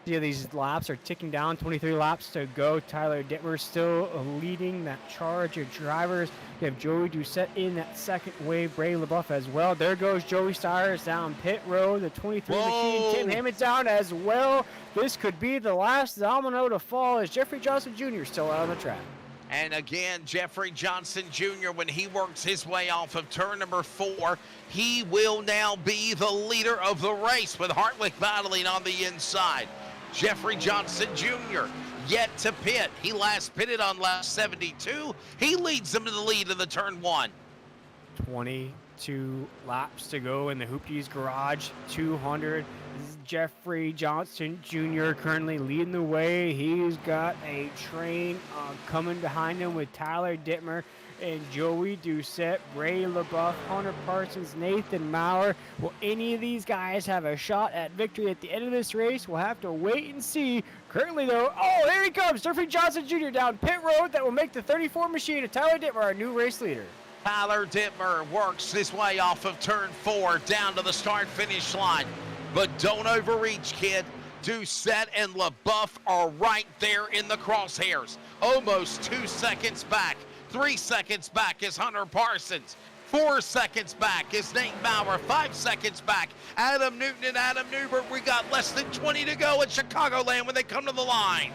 S2: See how these laps are ticking down, 23 laps to go. Tyler Dittmer still leading that charge of drivers. You have Joey Doucette in that second wave, Brady LaBeouf as well. There goes Joey Stires down pit road, the 23 machine. Tim Hammond's down as well. This could be the last domino to fall as Jeffrey Johnson Jr. still out on the track.
S1: And again, Jeffrey Johnson Jr., when he works his way off of turn number 4, he will now be the leader of the race with Hartwick battling on the inside. Jeffrey Johnson Jr. yet to pit. He last pitted on lap 72. He leads them to the lead of the turn 1.
S2: 22 laps to go in the Hoopties garage, 200. This is Jeffrey Johnson Jr. currently leading the way. He's got a train coming behind him with Tyler Dittmer and Joey Doucette, Brady LaBeouf, Hunter Parsons, Nathan Maurer. Will any of these guys have a shot at victory at the end of this race? We'll have to wait and see. Currently, though, oh, there he comes, Jeffrey Johnson Jr. down pit road. That will make the 34 machine of Tyler Dittmer our new race leader.
S1: Tyler Dittmer works his way off of turn 4 down to the start-finish line. But don't overreach, kid. Doucette and LaBeouf are right there in the crosshairs. Almost 2 seconds back. 3 seconds back is Hunter Parsons. 4 seconds back is Nate Maurer. 5 seconds back, Adam Newton and Adam Newbert. We got less than 20 to go at Chicagoland when they come to the line.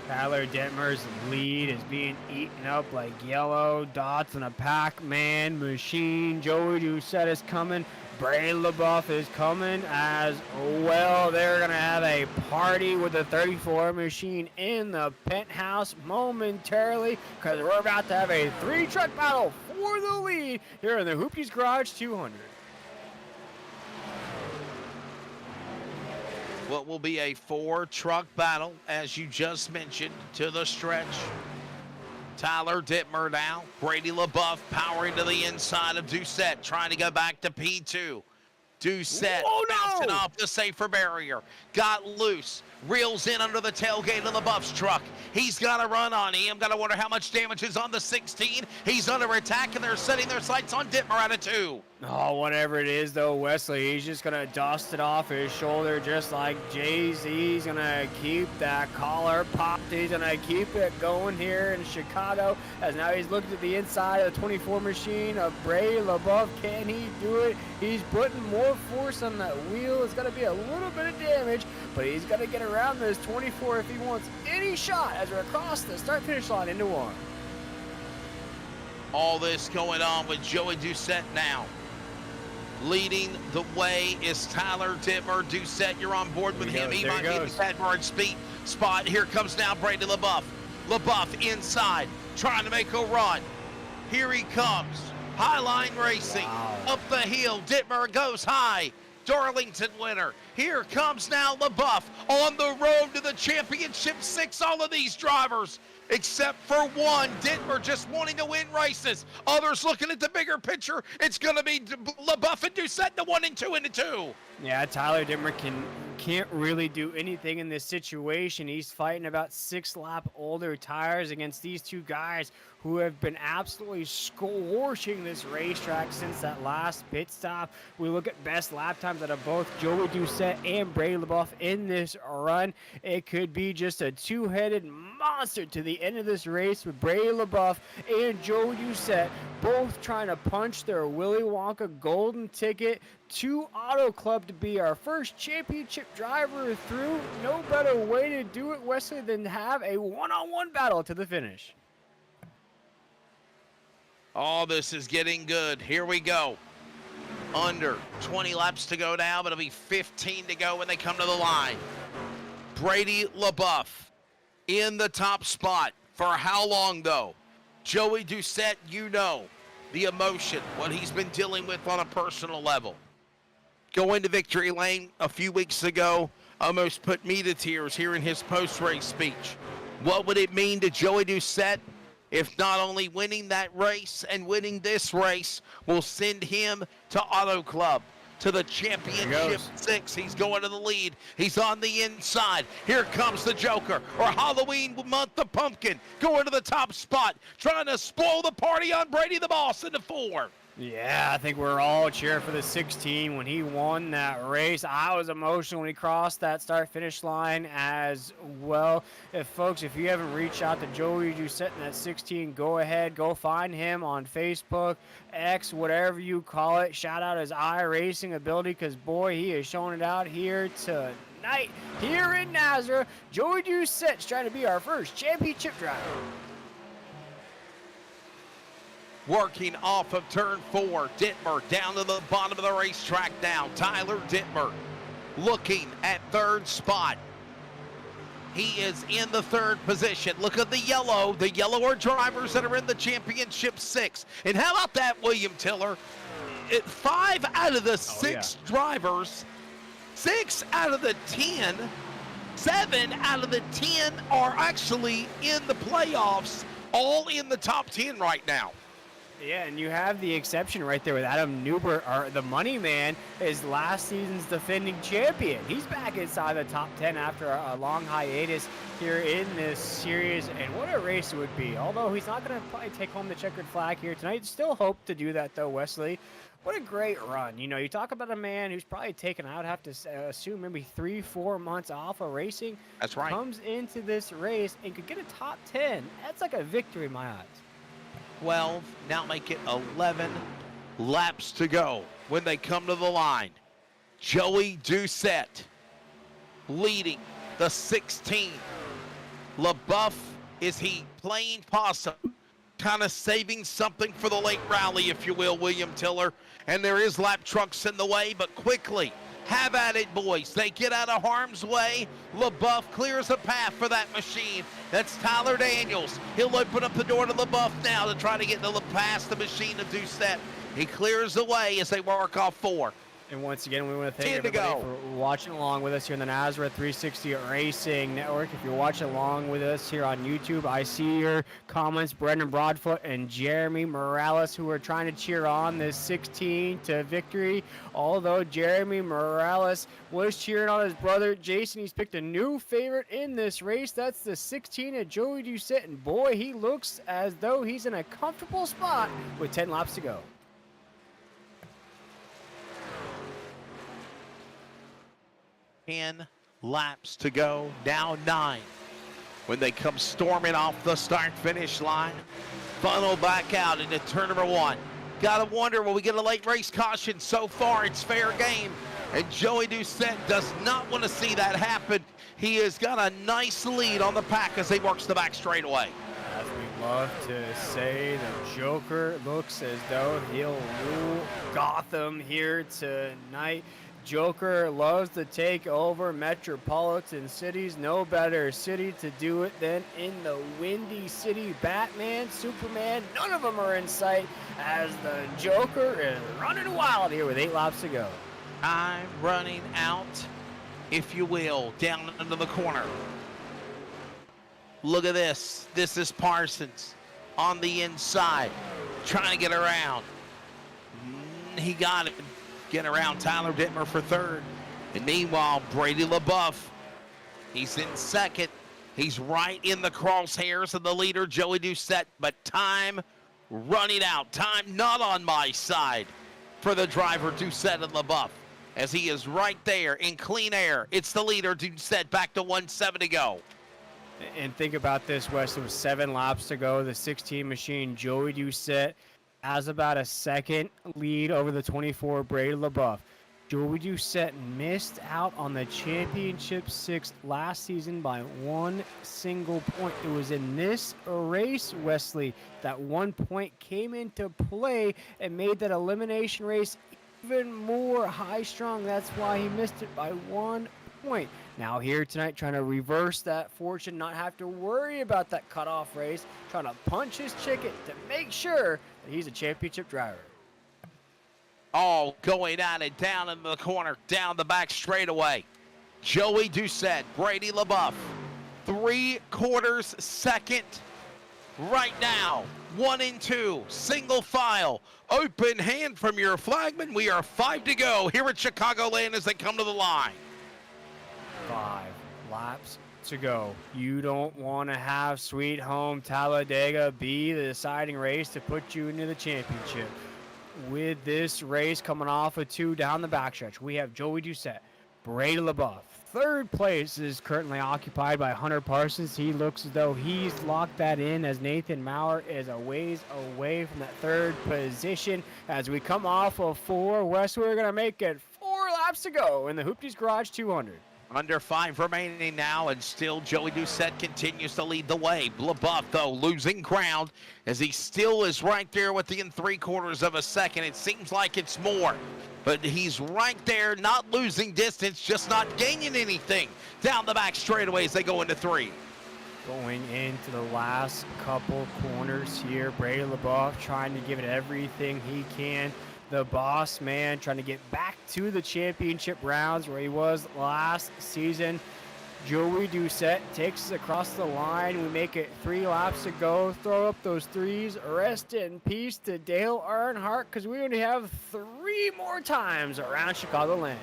S2: Tyler Detmer's lead is being eaten up like yellow dots in a Pac-Man machine. Joey Doucette is coming. Bray LaBeouf is coming as well. They're going to have a party with the 34 machine in the penthouse momentarily because we're about to have a 3-truck battle for the lead here in the Hoopties Garage 200.
S1: What will be a 4-truck battle, as you just mentioned, to the stretch. Tyler Detmer now. Brady LaBeouf powering to the inside of Doucette, trying to go back to P2. Doucette bouncing off the safer barrier. Got loose. Reels in under the tailgate of LaBeouf's truck. He's got a run on him. Got to wonder how much damage is on the 16. He's under attack, and they're setting their sights on Detmer out of 2.
S2: Oh, whatever it is, though, Wesley, he's just going to dust it off his shoulder just like Jay-Z. He's going to keep that collar popped. He's going to keep it going here in Chicago as now he's looking at the inside of the 24 machine of Bray LaBeouf. Can he do it? He's putting more force on that wheel. It's going to be a little bit of damage, but he's got to get around this 24 if he wants any shot as we're across the start-finish line into 1.
S1: All this going on with Joey Doucette now. Leading the way is Tyler Detmer. Doucette, you're on board with him. He might be in the Cadbard spot. Here comes now Brady LaBeouf. LaBeouf inside, trying to make a run. Here he comes. Highline Racing. Up the hill. Detmer goes high. Darlington winner. Here comes now LaBeouf on the road to the championship 6. All of these drivers, except for one, Detmer just wanting to win races. Others looking at the bigger picture. It's going to be LaBeouf and Doucette, the 1 and 2 and the 2.
S2: Yeah, Tyler Detmer can't really do anything in this situation. He's fighting about 6-lap older tires against these two guys who have been absolutely scorching this racetrack since that last pit stop. We look at best lap times out of both Joey Doucette and Bray LaBeouf in this run. It could be just a two-headed monster to the end of this race with Bray LaBeouf and Joey Doucette both trying to punch their Willy Wonka golden ticket to Auto Club to be our first championship driver through. No better way to do it, Wesley, than have a one-on-one battle to the finish.
S1: Oh, this is getting good. Here we go. Under 20 laps to go now, but it'll be 15 to go when they come to the line. Brady LaBeouf in the top spot. For how long, though? Joey Doucette, you know the emotion, what he's been dealing with on a personal level. Going to victory lane a few weeks ago almost put me to tears here in his post-race speech. What would it mean to Joey Doucette if not only winning that race and winning this race will send him to Auto Club, to the championship 6. He's going to the lead. He's on the inside. Here comes the Joker, or Halloween month, the pumpkin, going to the top spot, trying to spoil the party on Brady the Boss in the 4.
S2: Yeah, I think we're all cheering for the 16 when he won that race. I was emotional when he crossed that start-finish line as well. Folks, if you haven't reached out to Joey Doucette in that 16, go ahead, go find him on Facebook, X, whatever you call it. Shout out his iRacing ability because, boy, he is showing it out here tonight. Here in Nazareth, Joey Doucette's trying to be our first championship driver.
S1: Working off of turn 4, Detmer down to the bottom of the racetrack now. Tyler Detmer looking at 3rd spot. He is in the 3rd position. Look at the yellow. The yellow are drivers that are in the championship 6. And how about that, William Tiller? 5 out of the 6 drivers, 6 out of the 10, 7 out of the 10 are actually in the playoffs, all in the top 10 right now.
S2: Yeah, and you have the exception right there with Adam Newbert, or the money man, is last season's defending champion. He's back inside the top 10 after a long hiatus here in this series, and what a race it would be. Although he's not going to probably take home the checkered flag here tonight, still hope to do that though, Wesley. What a great run. You know, you talk about a man who's probably taken, I would have to assume, maybe 3-4 months off of racing.
S1: That's right.
S2: Comes into this race and could get a top 10. That's like a victory in my eyes.
S1: 12, now make it 11 laps to go when they come to the line. Joey Doucette leading the 16. LaBeouf, is he playing possum? Kind of saving something for the late rally, if you will, William Tiller. And there is lap trucks in the way, but quickly, have at it, boys. They get out of harm's way. LaBeouf clears a path for that machine. That's Tyler Daniels. He'll open up the door to LaBeouf now to try to get past the machine of Doucette. He clears the way as they work off 4.
S2: And once again, we want to thank
S1: 10 to
S2: everybody
S1: go.
S2: for watching along with us here in the Nazareth 360 Racing Network. If you're watching along with us here on YouTube, I see your comments, Brendan Broadfoot and Jeremy Morales, who are trying to cheer on this 16 to victory. Although Jeremy Morales was cheering on his brother Jason, he's picked a new favorite in this race. That's the 16 of Joey Doucette, and boy, he looks as though he's in a comfortable spot with 10 laps to go.
S1: 10 laps to go, now 9. When they come storming off the start-finish line, funnel back out into turn number 1. Gotta wonder, will we get a late race caution? So far, it's fair game, and Joey Doucette does not want to see that happen. He has got a nice lead on the pack as he works the back straightaway.
S2: As we love to say, the Joker looks as though he'll rule Gotham here tonight. Joker loves to take over metropolitan cities. No better city to do it than in the Windy City. Batman, Superman, none of them are in sight as the Joker is running wild here with 8 laps to go.
S1: I'm running out, if you will, down into the corner. Look at this. This is Parsons on the inside, trying to get around. He got it. Get around Tyler Dittmer for 3rd. And meanwhile, Brady LaBeouf, he's in 2nd. He's right in the crosshairs of the leader, Joey Doucette. But time running out. Time not on my side for the driver, Doucette and LaBeouf, as he is right there in clean air. It's the leader, Doucette, back to 1:07 to go.
S2: And think about this, Wes. There was 7 laps to go. The 16 machine, Joey Doucette, has about a 2nd lead over the 24 Brady LaBeouf. Joey Doucette missed out on the championship 6th last season by 1 single point. It was in this race, Wesley, that 1 point came into play and made that elimination race even more high-strung. That's why he missed it by 1 point. Now here tonight, trying to reverse that fortune, not have to worry about that cutoff race, trying to punch his ticket to make sure that he's a championship driver.
S1: All going at it down in the corner, down the back straightaway. Joey Doucette, Brady LaBeouf, 3/4 second right now. 1 and 2, single file, open hand from your flagman. We are 5 to go here at Chicagoland as they come to the line.
S2: 5 laps to go. You don't want to have Sweet Home Talladega be the deciding race to put you into the championship. With this race coming off of 2 down the backstretch, we have Joey Doucette, Brady LaBeouf. 3rd place is currently occupied by Hunter Parsons. He looks as though he's locked that in as Nathan Maurer is a ways away from that 3rd position. As we come off of 4, Wes, we're going to make it 4 laps to go in the Hoopties Garage 200.
S1: Under 5 remaining now, and still Joey Doucette continues to lead the way. LaBeouf, though, losing ground as he still is right there within 3/4 second. It seems like it's more, but he's right there, not losing distance, just not gaining anything. Down the back straightaway as they go into 3.
S2: Going into the last couple corners here, Brady LaBeouf trying to give it everything he can. The boss man trying to get back to the championship rounds where he was last season. Joey Doucette takes us across the line. We make it 3 laps to go. Throw up those 3s. Rest in peace to Dale Earnhardt, because we only have 3 more times around Chicagoland.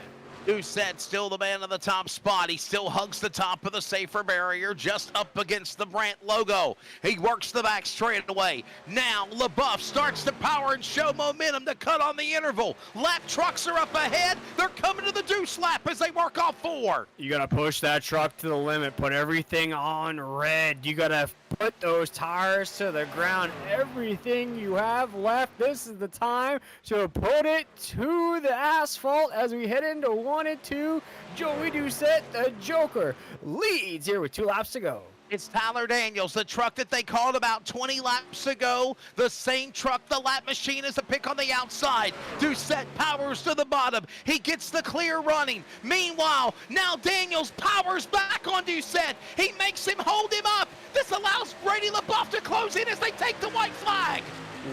S1: Doucette still the man on the top spot. He still hugs the top of the safer barrier just up against the Brandt logo. He works the back straightaway. Now LaBeouf starts to power and show momentum to cut on the interval. Lap trucks are up ahead. They're coming to the Deuce lap as they work off 4.
S2: You got to push that truck to the limit. Put everything on red. You got to put those tires to the ground. Everything you have left, this is the time to put it to the asphalt as we head into 1 and 2. Joey Doucette, the Joker, leads here with 2 laps to go.
S1: It's Tyler Daniels, the truck that they called about 20 laps ago. The same truck, the lap machine, is a pick on the outside. Doucette powers to the bottom. He gets the clear running. Meanwhile, now Daniels powers back on Doucette. He makes him hold him up. This allows Brady LaBeouf to close in as they take the white flag.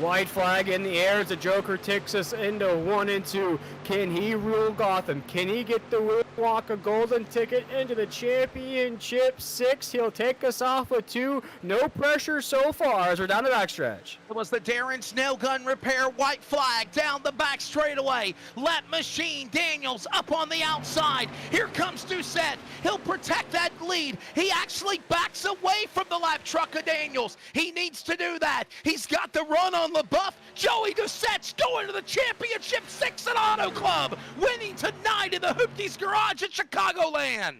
S2: White flag in the air as the Joker takes us into 1 and 2. Can he rule Gotham? Can he get the Willy Wonka golden ticket into the championship 6? He'll take us off with 2. No pressure so far as we're down the backstretch.
S1: It was the Darren Snail Gun Repair white flag down the back straightaway. Lap machine, Daniels up on the outside. Here comes Doucette. He'll protect that lead. He actually backs away from the lap truck of Daniels. He needs to do that. He's got the run on LaBeouf. Joey Doucette's going to the championship 6 at Auto Club, winning tonight in the Hoopties garage at Chicagoland.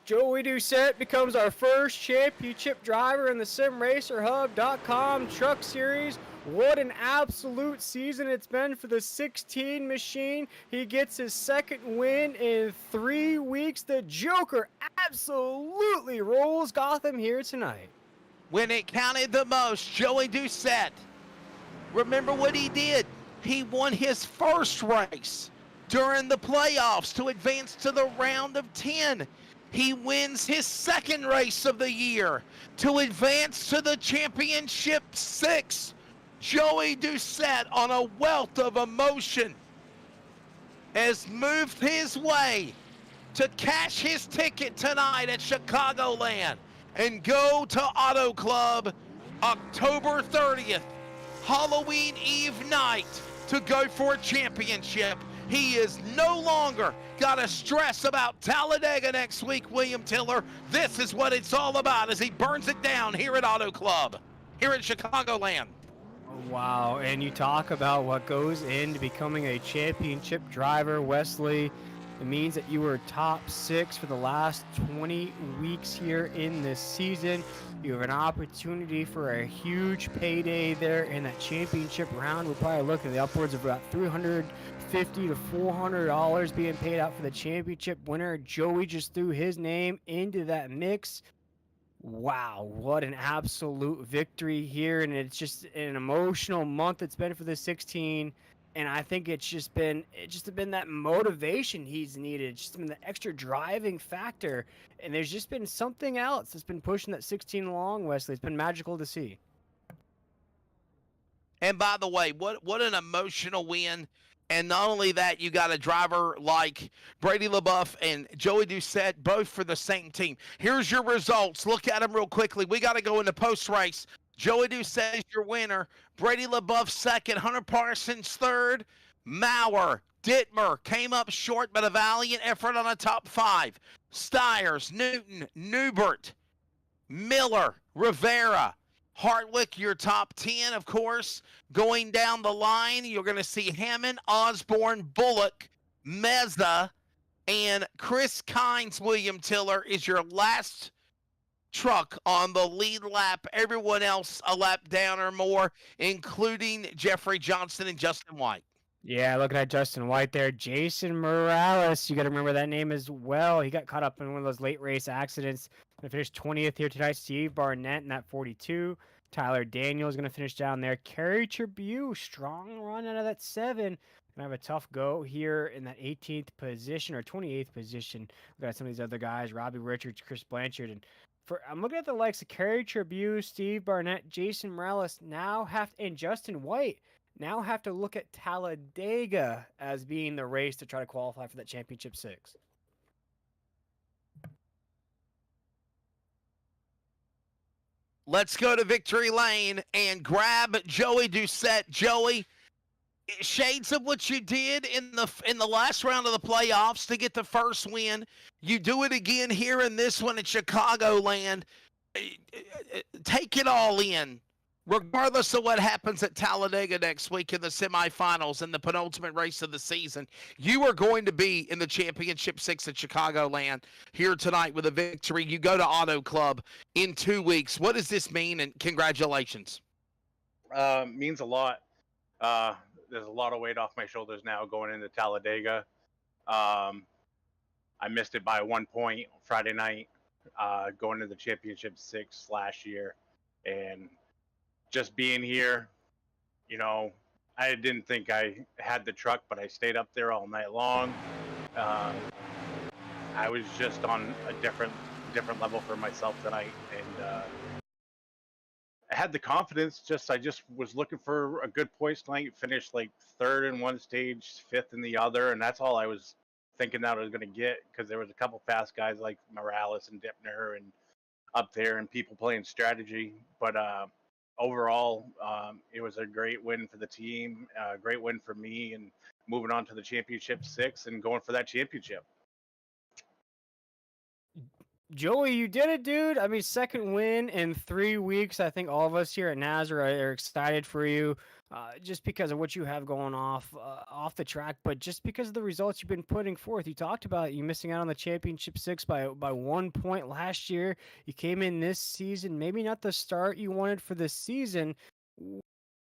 S2: Joey Doucette becomes our first championship driver in the SimRacerHub.com Truck Series. What an absolute season it's been for the 16 machine. He gets his second win in 3 weeks. The Joker absolutely rolls Gotham here tonight.
S1: When it counted the most, Joey Doucette, remember what he did? He won his first race during the playoffs to advance to the round of 10. He wins his second race of the year to advance to the championship 6. Joey Doucette, on a wealth of emotion, has moved his way to cash his ticket tonight at Chicagoland and go to Auto Club October 30th, Halloween Eve night, to go for a championship. He is no longer got to stress about Talladega next week, William Tiller. This is what it's all about as he burns it down here at Auto Club, here at Chicagoland.
S2: Wow, and you talk about what goes into becoming a championship driver, Wesley. It means that you were top 6 for the last 20 weeks here in this season. You have an opportunity for a huge payday there in that championship round. We're probably looking at the upwards of about $350 to $400 being paid out for the championship winner. Joey just threw his name into that mix. Wow, what an absolute victory here, and it's just an emotional month it's been for the 16. And I think it's just been that motivation he's needed. It's just been the extra driving factor. And there's just been something else that's been pushing that 16 along, Wesley. It's been magical to see.
S1: And by the way, what an emotional win. And not only that, you got a driver like Brady LaBeouf and Joey Doucette, both for the same team. Here's your results. Look at them real quickly. We got to go into post-race. Joey Doucette is your winner. Brady LaBeouf second. Hunter Parsons third. Maurer, Dittmer came up short, but a valiant effort on a top 5. Stiers, Newton, Newbert, Miller, Rivera, Hartwick, your top 10, of course. Going down the line, you're going to see Hammond, Osborne, Bullock, Meza, and Chris Kynes. William Tiller is your last truck on the lead lap. Everyone else a lap down or more, including Jeffrey Johnson and Justin White.
S2: Yeah, looking at Justin White there. Jason Morales, you got to remember that name as well. He got caught up in one of those late race accidents. Going to finish 20th here tonight. Steve Barnett in that 42. Tyler Daniels going to finish down there. Kerry Tribune, strong run out of that 7. Going to have a tough go here in that 18th position or 28th position. We've got some of these other guys, Robbie Richards, Chris Blanchard, and I'm looking at the likes of Kerry Tribune, Steve Barnett, Jason Morales, and Justin White now have to look at Talladega as being the race to try to qualify for that championship 6.
S1: Let's go to victory lane and grab Joey Doucette. Joey, shades of what you did in the last round of the playoffs to get the first win. You do it again here in this one at Chicagoland. Take it all in. Regardless of what happens at Talladega next week in the semifinals and the penultimate race of the season, you are going to be in the championship 6 at Chicagoland here tonight with a victory. You go to Auto Club in 2 weeks. What does this mean? And congratulations.
S5: Means a lot. There's a lot of weight off my shoulders now going into Talladega. I missed it by 1 point Friday night. going to the championship 6 last year, and just being here, you know, I didn't think I had the truck, but I stayed up there all night long. I was just on a different level for myself tonight, and I had the confidence. I just was looking for a good points tonight. Finished like third in one stage, fifth in the other, and that's all I was thinking that I was going to get, because there was a couple fast guys like Morales and Dipner and up there, and people playing strategy. But overall, it was a great win for the team, a great win for me, and moving on to the championship 6 and going for that championship.
S2: Joey, you did it, dude. I mean, second win in 3 weeks. I think all of us here at Nazareth are excited for you, just because of what you have going off the track, but just because of the results you've been putting forth. You talked about you missing out on the championship 6 by 1 point last year. You came in this season, maybe not the start you wanted for this season.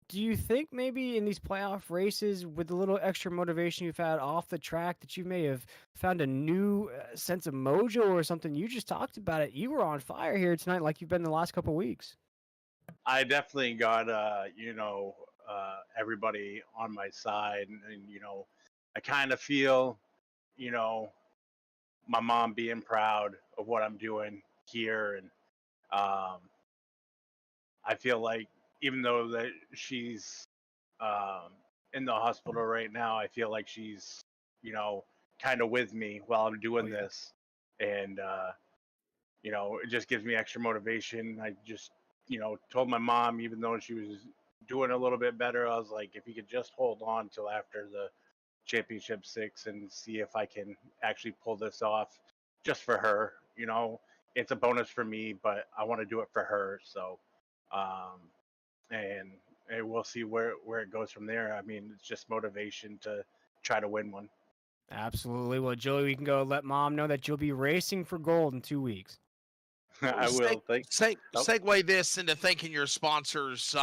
S2: Do you think maybe in these playoff races, with a little extra motivation you've had off the track, that you may have found a new sense of mojo or something? You just talked about it. You were on fire here tonight, like you've been the last couple weeks.
S5: I definitely got, everybody on my side, and I kind of feel, my mom being proud of what I'm doing here, and I feel like, even though that she's in the hospital right now, I feel like she's, kind of with me while I'm doing this, and it just gives me extra motivation. I just, told my mom, even though she was doing a little bit better, I was like, if you could just hold on till after the championship 6 and see if I can actually pull this off, just for her. It's a bonus for me, but I want to do it for her. So, and we'll see where it goes from there. I mean, it's just motivation to try to win one.
S2: Absolutely. Well, Joey, we can go let mom know that you'll be racing for gold in 2 weeks.
S5: I will.
S1: Segue this into thanking your sponsors,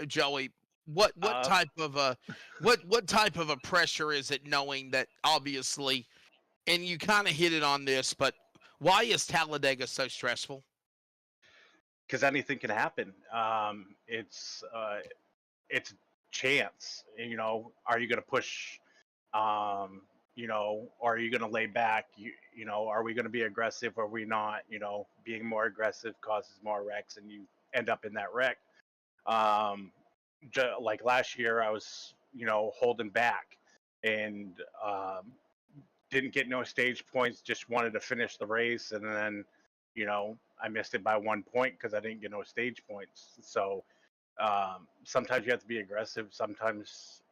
S1: Joey. What type of a what type of a pressure is it, knowing that obviously, and you kind of hit it on this, but why is Talladega so stressful?
S5: Because anything can happen. It's chance. Are you going to push? Are you going to lay back? Are we going to be aggressive? Or are we not? Being more aggressive causes more wrecks, and you end up in that wreck. Like last year, I was, holding back, and didn't get no stage points. Just wanted to finish the race, and then, I missed it by 1 point because I didn't get no stage points. So sometimes you have to be aggressive. Sometimes,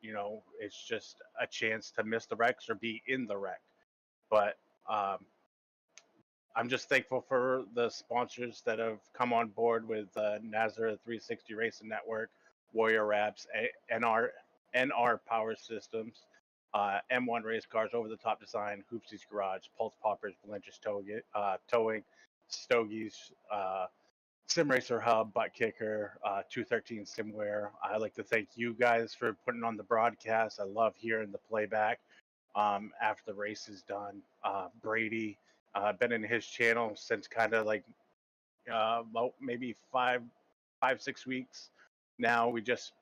S5: it's just a chance to miss the wrecks or be in the wreck. But I'm just thankful for the sponsors that have come on board with Nazareth 360 Racing Network, Warrior Wraps, NR Power Systems, M1 Race Cars, Over the Top Design, Hoopties Garage, Pulse Poppers, Valentis Towing, Stogies, Sim Racer Hub, Butt Kicker, 213 Simware. I'd like to thank you guys for putting on the broadcast. I love hearing the playback after the race is done. Brady, been in his channel since kind of like about maybe 5-6 weeks. Now we just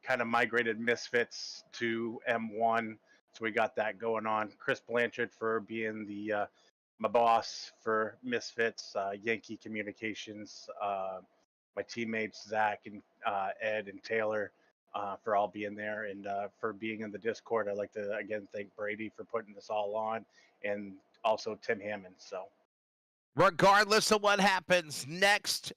S5: kind of migrated Misfits to M1, so we got that going on. Chris Blanchard for being the my boss for Misfits, Yankee Communications, my teammates Zach and Ed and Taylor for all being there, and for being in the Discord. I'd like to again thank Brady for putting this all on, and also Tim Hammond. So,
S1: Regardless of what happens next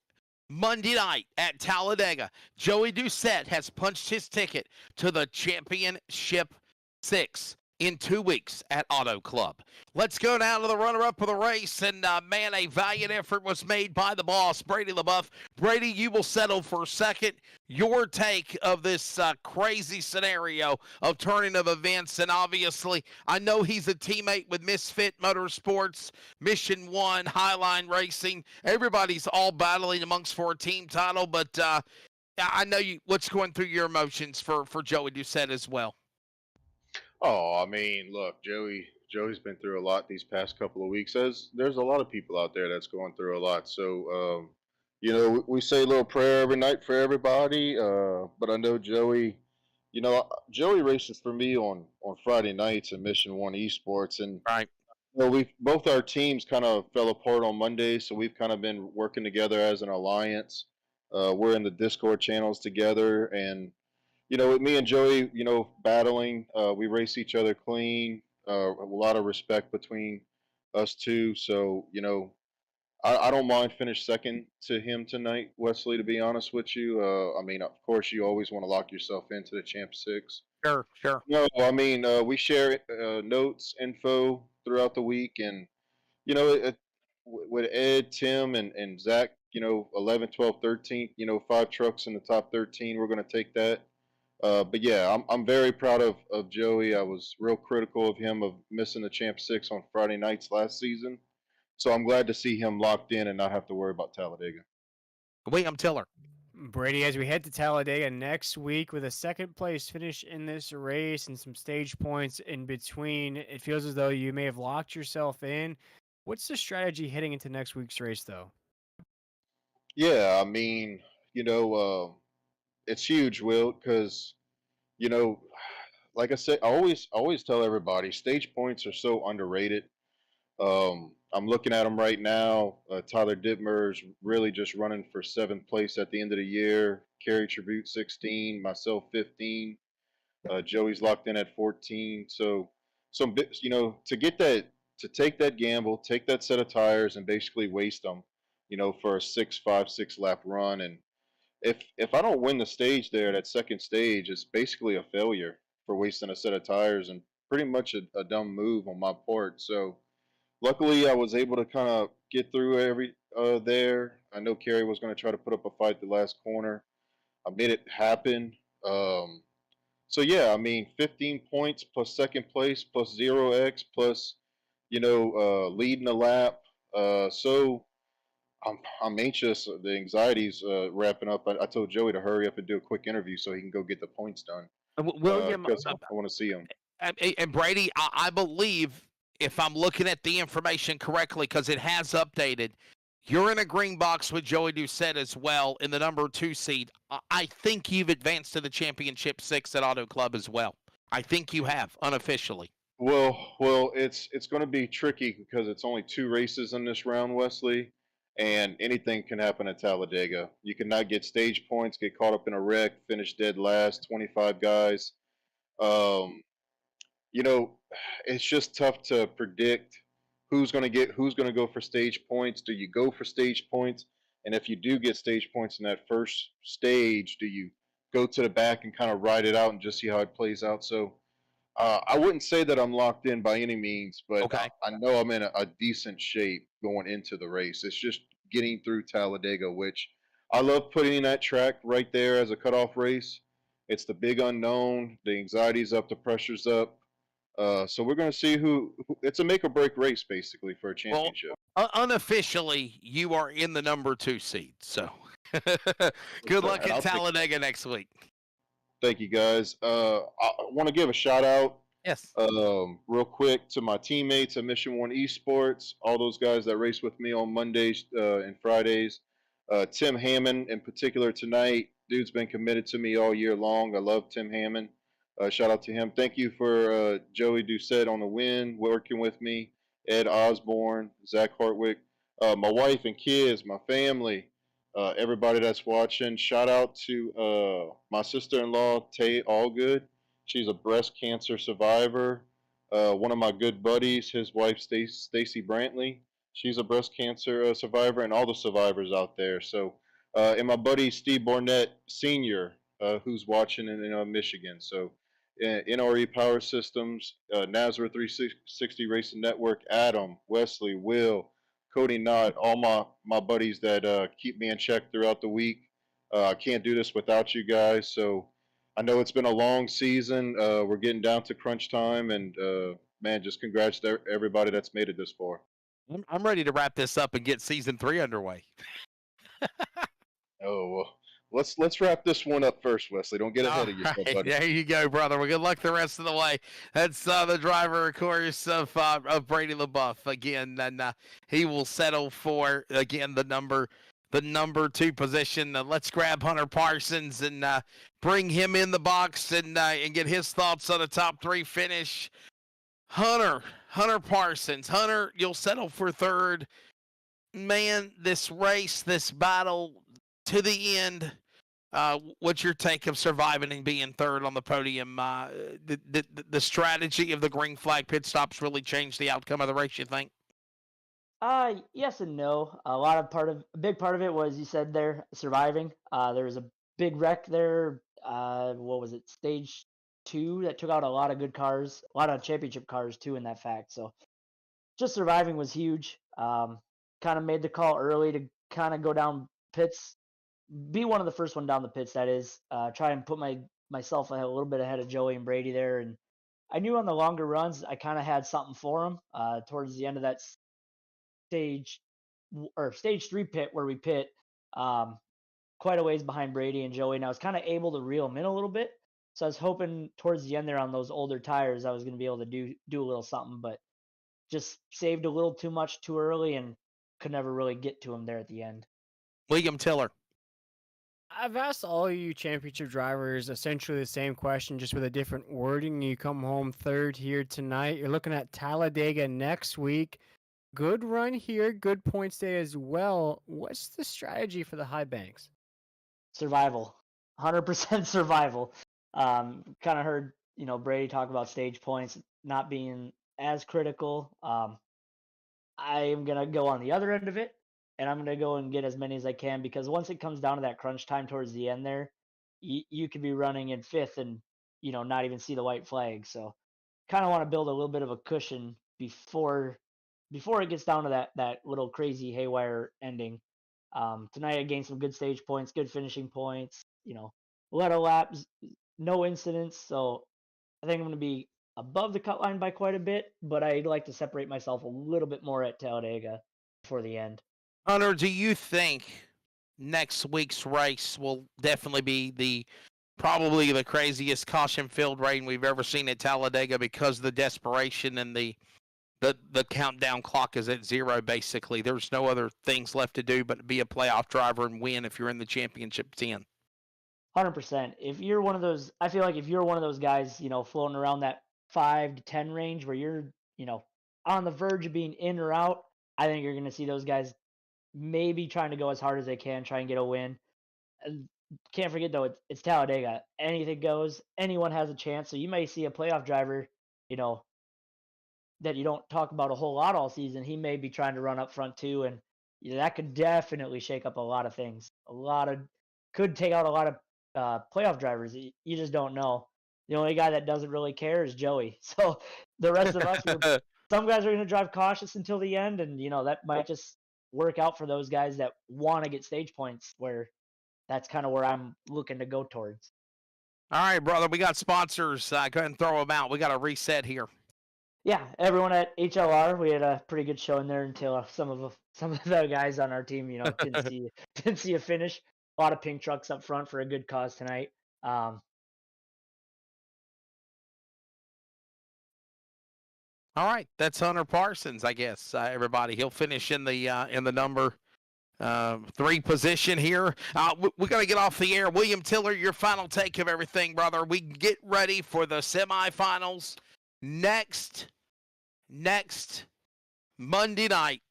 S1: Monday night at Talladega, Joey Doucette has punched his ticket to the Championship 6 in 2 weeks at Auto Club. Let's go down to the runner-up of the race, and man, a valiant effort was made by the boss, Brady LaBeouf. Brady, you will settle for second. Your take of this crazy scenario of turning of events, and obviously, I know he's a teammate with Misfit Motorsports, Mission 1, Highline Racing. Everybody's all battling amongst for a team title, but I know what's going through your emotions for Joey Doucette as well.
S4: Oh, I mean, look, Joey Joey's been through a lot these past couple of weeks. As there's a lot of people out there that's going through a lot. So, we say a little prayer every night for everybody. But I know Joey. Joey races for me on Friday nights at Mission One Esports, and
S1: Right.
S4: we both our teams kind of fell apart on Monday, so we've kind of been working together as an alliance. We're in the Discord channels together, and with me and Joey, battling, we race each other clean. A lot of respect between us two. So, I don't mind finish second to him tonight, Wesley. To be honest with you, I mean, of course, you always want to lock yourself into the Champ Six.
S1: Sure, sure.
S4: No, I mean, we share notes, info throughout the week, and with Ed, Tim, and Zach, 11, 12, 13, 5 trucks in the top 13. We're going to take that. But yeah, I'm very proud of Joey. I was real critical of him of missing the Champ Six on Friday nights last season. So I'm glad to see him locked in and not have to worry about Talladega.
S1: William Tiller.
S2: Brady, as we head to Talladega next week with a second place finish in this race and some stage points in between, it feels as though you may have locked yourself in. What's the strategy heading into next week's race, though?
S4: Yeah, I mean, it's huge, Will, because you know, like I said, I always tell everybody, stage points are so underrated. I'm looking at them right now. Tyler Dittmer's really just running for seventh place at the end of the year. Kerry Tribute 16, myself 15. Joey's locked in at 14. So some bits, to take that gamble, take that set of tires, and basically waste them, for a 6 lap run. And if I don't win the stage there, that second stage, it's basically a failure for wasting a set of tires and pretty much a dumb move on my part. So luckily, I was able to kind of get through every there. I know Kerry was going to try to put up a fight the last corner. I made it happen. Um, so yeah, I mean, 15 points plus second place plus 0x plus leading the lap. So I'm anxious. The anxiety's wrapping up. I told Joey to hurry up and do a quick interview so he can go get the points done
S1: William,
S4: because I want to see him.
S1: and Brady, I believe, if I'm looking at the information correctly, because it has updated, you're in a green box with Joey Doucette as well in the number 2 seed. I think you've advanced to the championship 6 at Auto Club as well. I think you have, unofficially.
S4: Well, it's going to be tricky because it's only 2 races in this round, Wesley, and anything can happen at Talladega. You cannot get stage points, get caught up in a wreck, finish dead last, 25 guys. Um, you know, it's just tough to predict who's going to go for stage points. Do you go for stage points? And if you do get stage points in that first stage, do you go to the back and kind of ride it out and just see how it plays out? So I wouldn't say that I'm locked in by any means, but
S1: Okay.
S4: I know I'm in a decent shape going into the race. It's just getting through Talladega, which I love putting in that track right there as a cutoff race. It's the big unknown. The anxiety's up, the pressure's up. So we're going to see who. It's a make or break race, basically, for a championship.
S1: Unofficially, you are in the number 2 seed. So good luck
S4: And
S1: at
S4: I'll take-
S1: Talladega next week.
S4: Thank you, guys. I want to give a shout out
S1: Yes.
S4: real quick to my teammates at Mission One Esports, all those guys that race with me on Mondays and Fridays. Tim Hammond in particular tonight. Dude's been committed to me all year long. I love Tim Hammond. Shout out to him. Thank you for Joey Doucette on the win, working with me. Ed Osborne, Zach Hartwick, my wife and kids, my family, everybody that's watching. Shout out to my sister-in-law, Tay Allgood. She's a breast cancer survivor. One of my good buddies, his wife, Stacy Brantley, she's a breast cancer survivor, and all the survivors out there. So, and my buddy, Steve Barnett Sr., who's watching in Michigan. So, NRE Power Systems, Nazareth 360 Racing Network, Adam, Wesley, Will, Cody Knott, all my buddies that keep me in check throughout the week. I can't do this without you guys. So I know it's been a long season. We're getting down to crunch time, and man, just congrats to everybody that's made it this far.
S1: I'm ready to wrap this up and get season 3 underway.
S4: Oh, let's wrap this one up first, Wesley. Don't get ahead
S1: All
S4: of yourself,
S1: right,
S4: buddy.
S1: there you go, brother. Well, good luck the rest of the way. That's the driver, of course, of Brady LaBeouf again, and he will settle for again the number 2 position. Let's grab Hunter Parsons and bring him in the box and get his thoughts on the top 3 finish. Hunter Parsons. Hunter, you'll settle for 3rd. Man, this race, this battle to the end. What's your take of surviving and being 3rd on the podium? The strategy of the green flag pit stops really changed the outcome of the race, you think?
S6: Yes and no. A big part of it was, you said there, surviving. There was a big wreck there. What was it? Stage 2 that took out a lot of good cars, a lot of championship cars too, in that fact. So just surviving was huge. Kind of made the call early to kind of go down pits, be one of the first one down the pits. That is, try and put myself a little bit ahead of Joey and Brady there. And I knew on the longer runs, I kind of had something for them. Towards the end of that stage 3 pit where we pit, quite a ways behind Brady and Joey, and I was kind of able to reel them in a little bit. So I was hoping towards the end there on those older tires, I was going to be able to do a little something, but just saved a little too much too early and could never really get to him there at the end.
S1: William Tiller.
S2: I've asked all you championship drivers essentially the same question, just with a different wording. You come home 3rd here tonight. You're looking at Talladega next week. Good run here, good points day as well. What's the strategy for the high banks?
S6: Survival, 100% survival. Kind of heard Brady talk about stage points not being as critical. I am gonna go on the other end of it, and I'm gonna go and get as many as I can, because once it comes down to that crunch time towards the end there, you could be running in 5th and not even see the white flag. So kind of want to build a little bit of a cushion before it gets down to that little crazy haywire ending. Tonight I gained some good stage points, good finishing points, led a lap, no incidents. So I think I'm going to be above the cut line by quite a bit, but I'd like to separate myself a little bit more at Talladega before the end.
S1: Hunter, do you think next week's race will definitely be probably the craziest caution-filled rain we've ever seen at Talladega, because of the desperation and the countdown clock is at 0, basically? There's no other things left to do but be a playoff driver and win if you're in the championship 10.
S6: 100%. If you're one of those, I feel like if you're one of those guys, floating around that 5 to 10 range where you're, on the verge of being in or out, I think you're going to see those guys maybe trying to go as hard as they can, try and get a win. Can't forget, though, it's Talladega. Anything goes. Anyone has a chance. So you may see a playoff driver, that you don't talk about a whole lot all season. He may be trying to run up front too, and that could definitely shake up a lot of things. Could take out a lot of playoff drivers. You just don't know. The only guy that doesn't really care is Joey. So the rest of us, some guys are going to drive cautious until the end, and that might just work out for those guys that want to get stage points, where that's kind of where I'm looking to go towards.
S1: All right, brother, we got sponsors. Go ahead and throw them out. We got a reset here.
S6: Yeah, everyone at HLR, we had a pretty good show in there until some of the guys on our team, didn't see a finish. A lot of pink trucks up front for a good cause tonight.
S1: All right, that's Hunter Parsons, I guess. Everybody, he'll finish in the number 3 position here. We got to get off the air. William Tiller, your final take of everything, brother. We get ready for the semifinals next Monday night.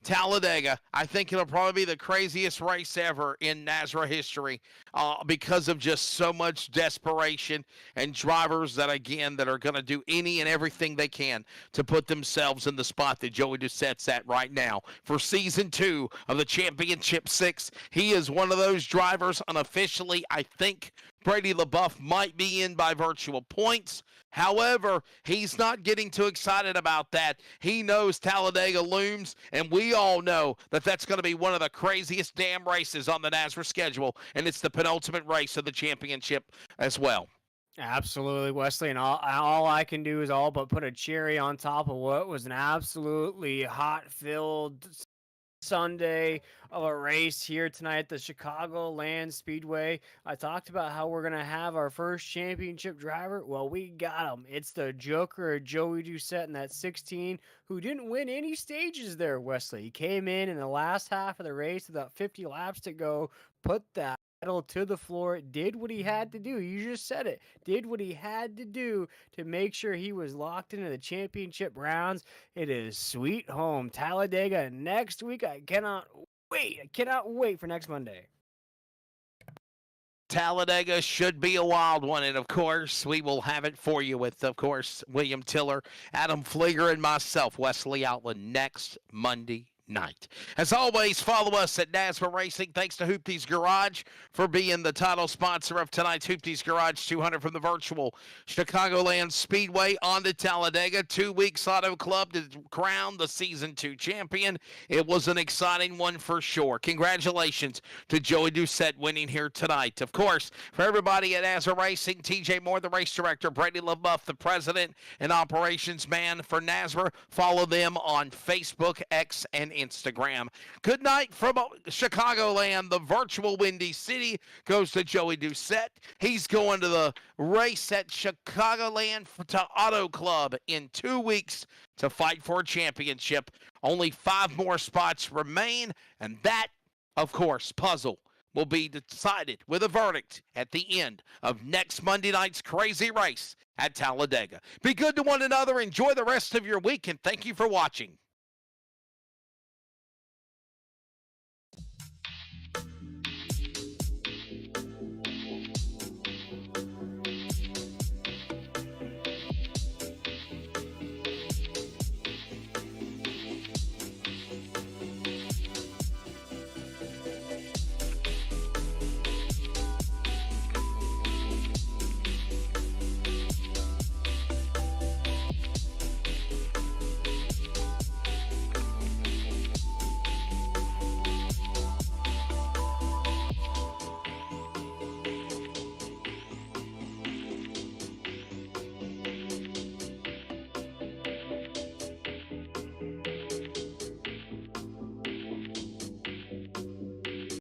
S1: Talladega. I think it'll probably be the craziest race ever in NASRA history, because of just so much desperation and drivers that are going to do any and everything they can to put themselves in the spot that Joey Doucette's at right now for season 2 of the Championship 6. He is one of those drivers. Unofficially, I think Brady LaBeouf might be in by virtual points. However, he's not getting too excited about that. He knows Talladega looms, and we all know that that's going to be one of the craziest damn races on the NASRA schedule, and it's the penultimate race of the championship as well.
S2: Absolutely, Wesley, and all I can do is all but put a cherry on top of what was an absolutely hot-filled Sunday of a race here tonight at the Chicagoland Speedway. I talked about how we're going to have our first championship driver. Well, we got him. It's the Joker, Joey Doucette in that 16, who didn't win any stages there, Wesley. He came in the last half of the race with about 50 laps to go, put that pedal to the floor, did what he had to do. You just said it. Did what he had to do to make sure he was locked into the championship rounds. It is sweet home Talladega next week. I cannot wait. I cannot wait for next Monday.
S1: Talladega should be a wild one, and of course, we will have it for you with, of course, William Tiller, Adam Flieger, and myself, Wesley Outland, next Monday night. As always, follow us at NASBA Racing. Thanks to Hoopties Garage for being the title sponsor of tonight's Hoopties Garage 200 from the virtual Chicagoland Speedway on to Talladega. 2 weeks Auto Club to crown the Season 2 champion. It was an exciting one for sure. Congratulations to Joey Doucette winning here tonight. Of course, for everybody at NASBA Racing, TJ Moore, the race director, Brady LaBeouf, the president and operations man for NASBA. Follow them on Facebook, X, and Instagram. Good night from Chicagoland. The virtual Windy City goes to Joey Doucette. He's going to the race at Chicagoland to Auto Club in 2 weeks to fight for a championship. Only 5 more spots remain, and that, of course, puzzle will be decided with a verdict at the end of next Monday night's crazy race at Talladega. Be good to one another. Enjoy the rest of your week, and thank you for watching.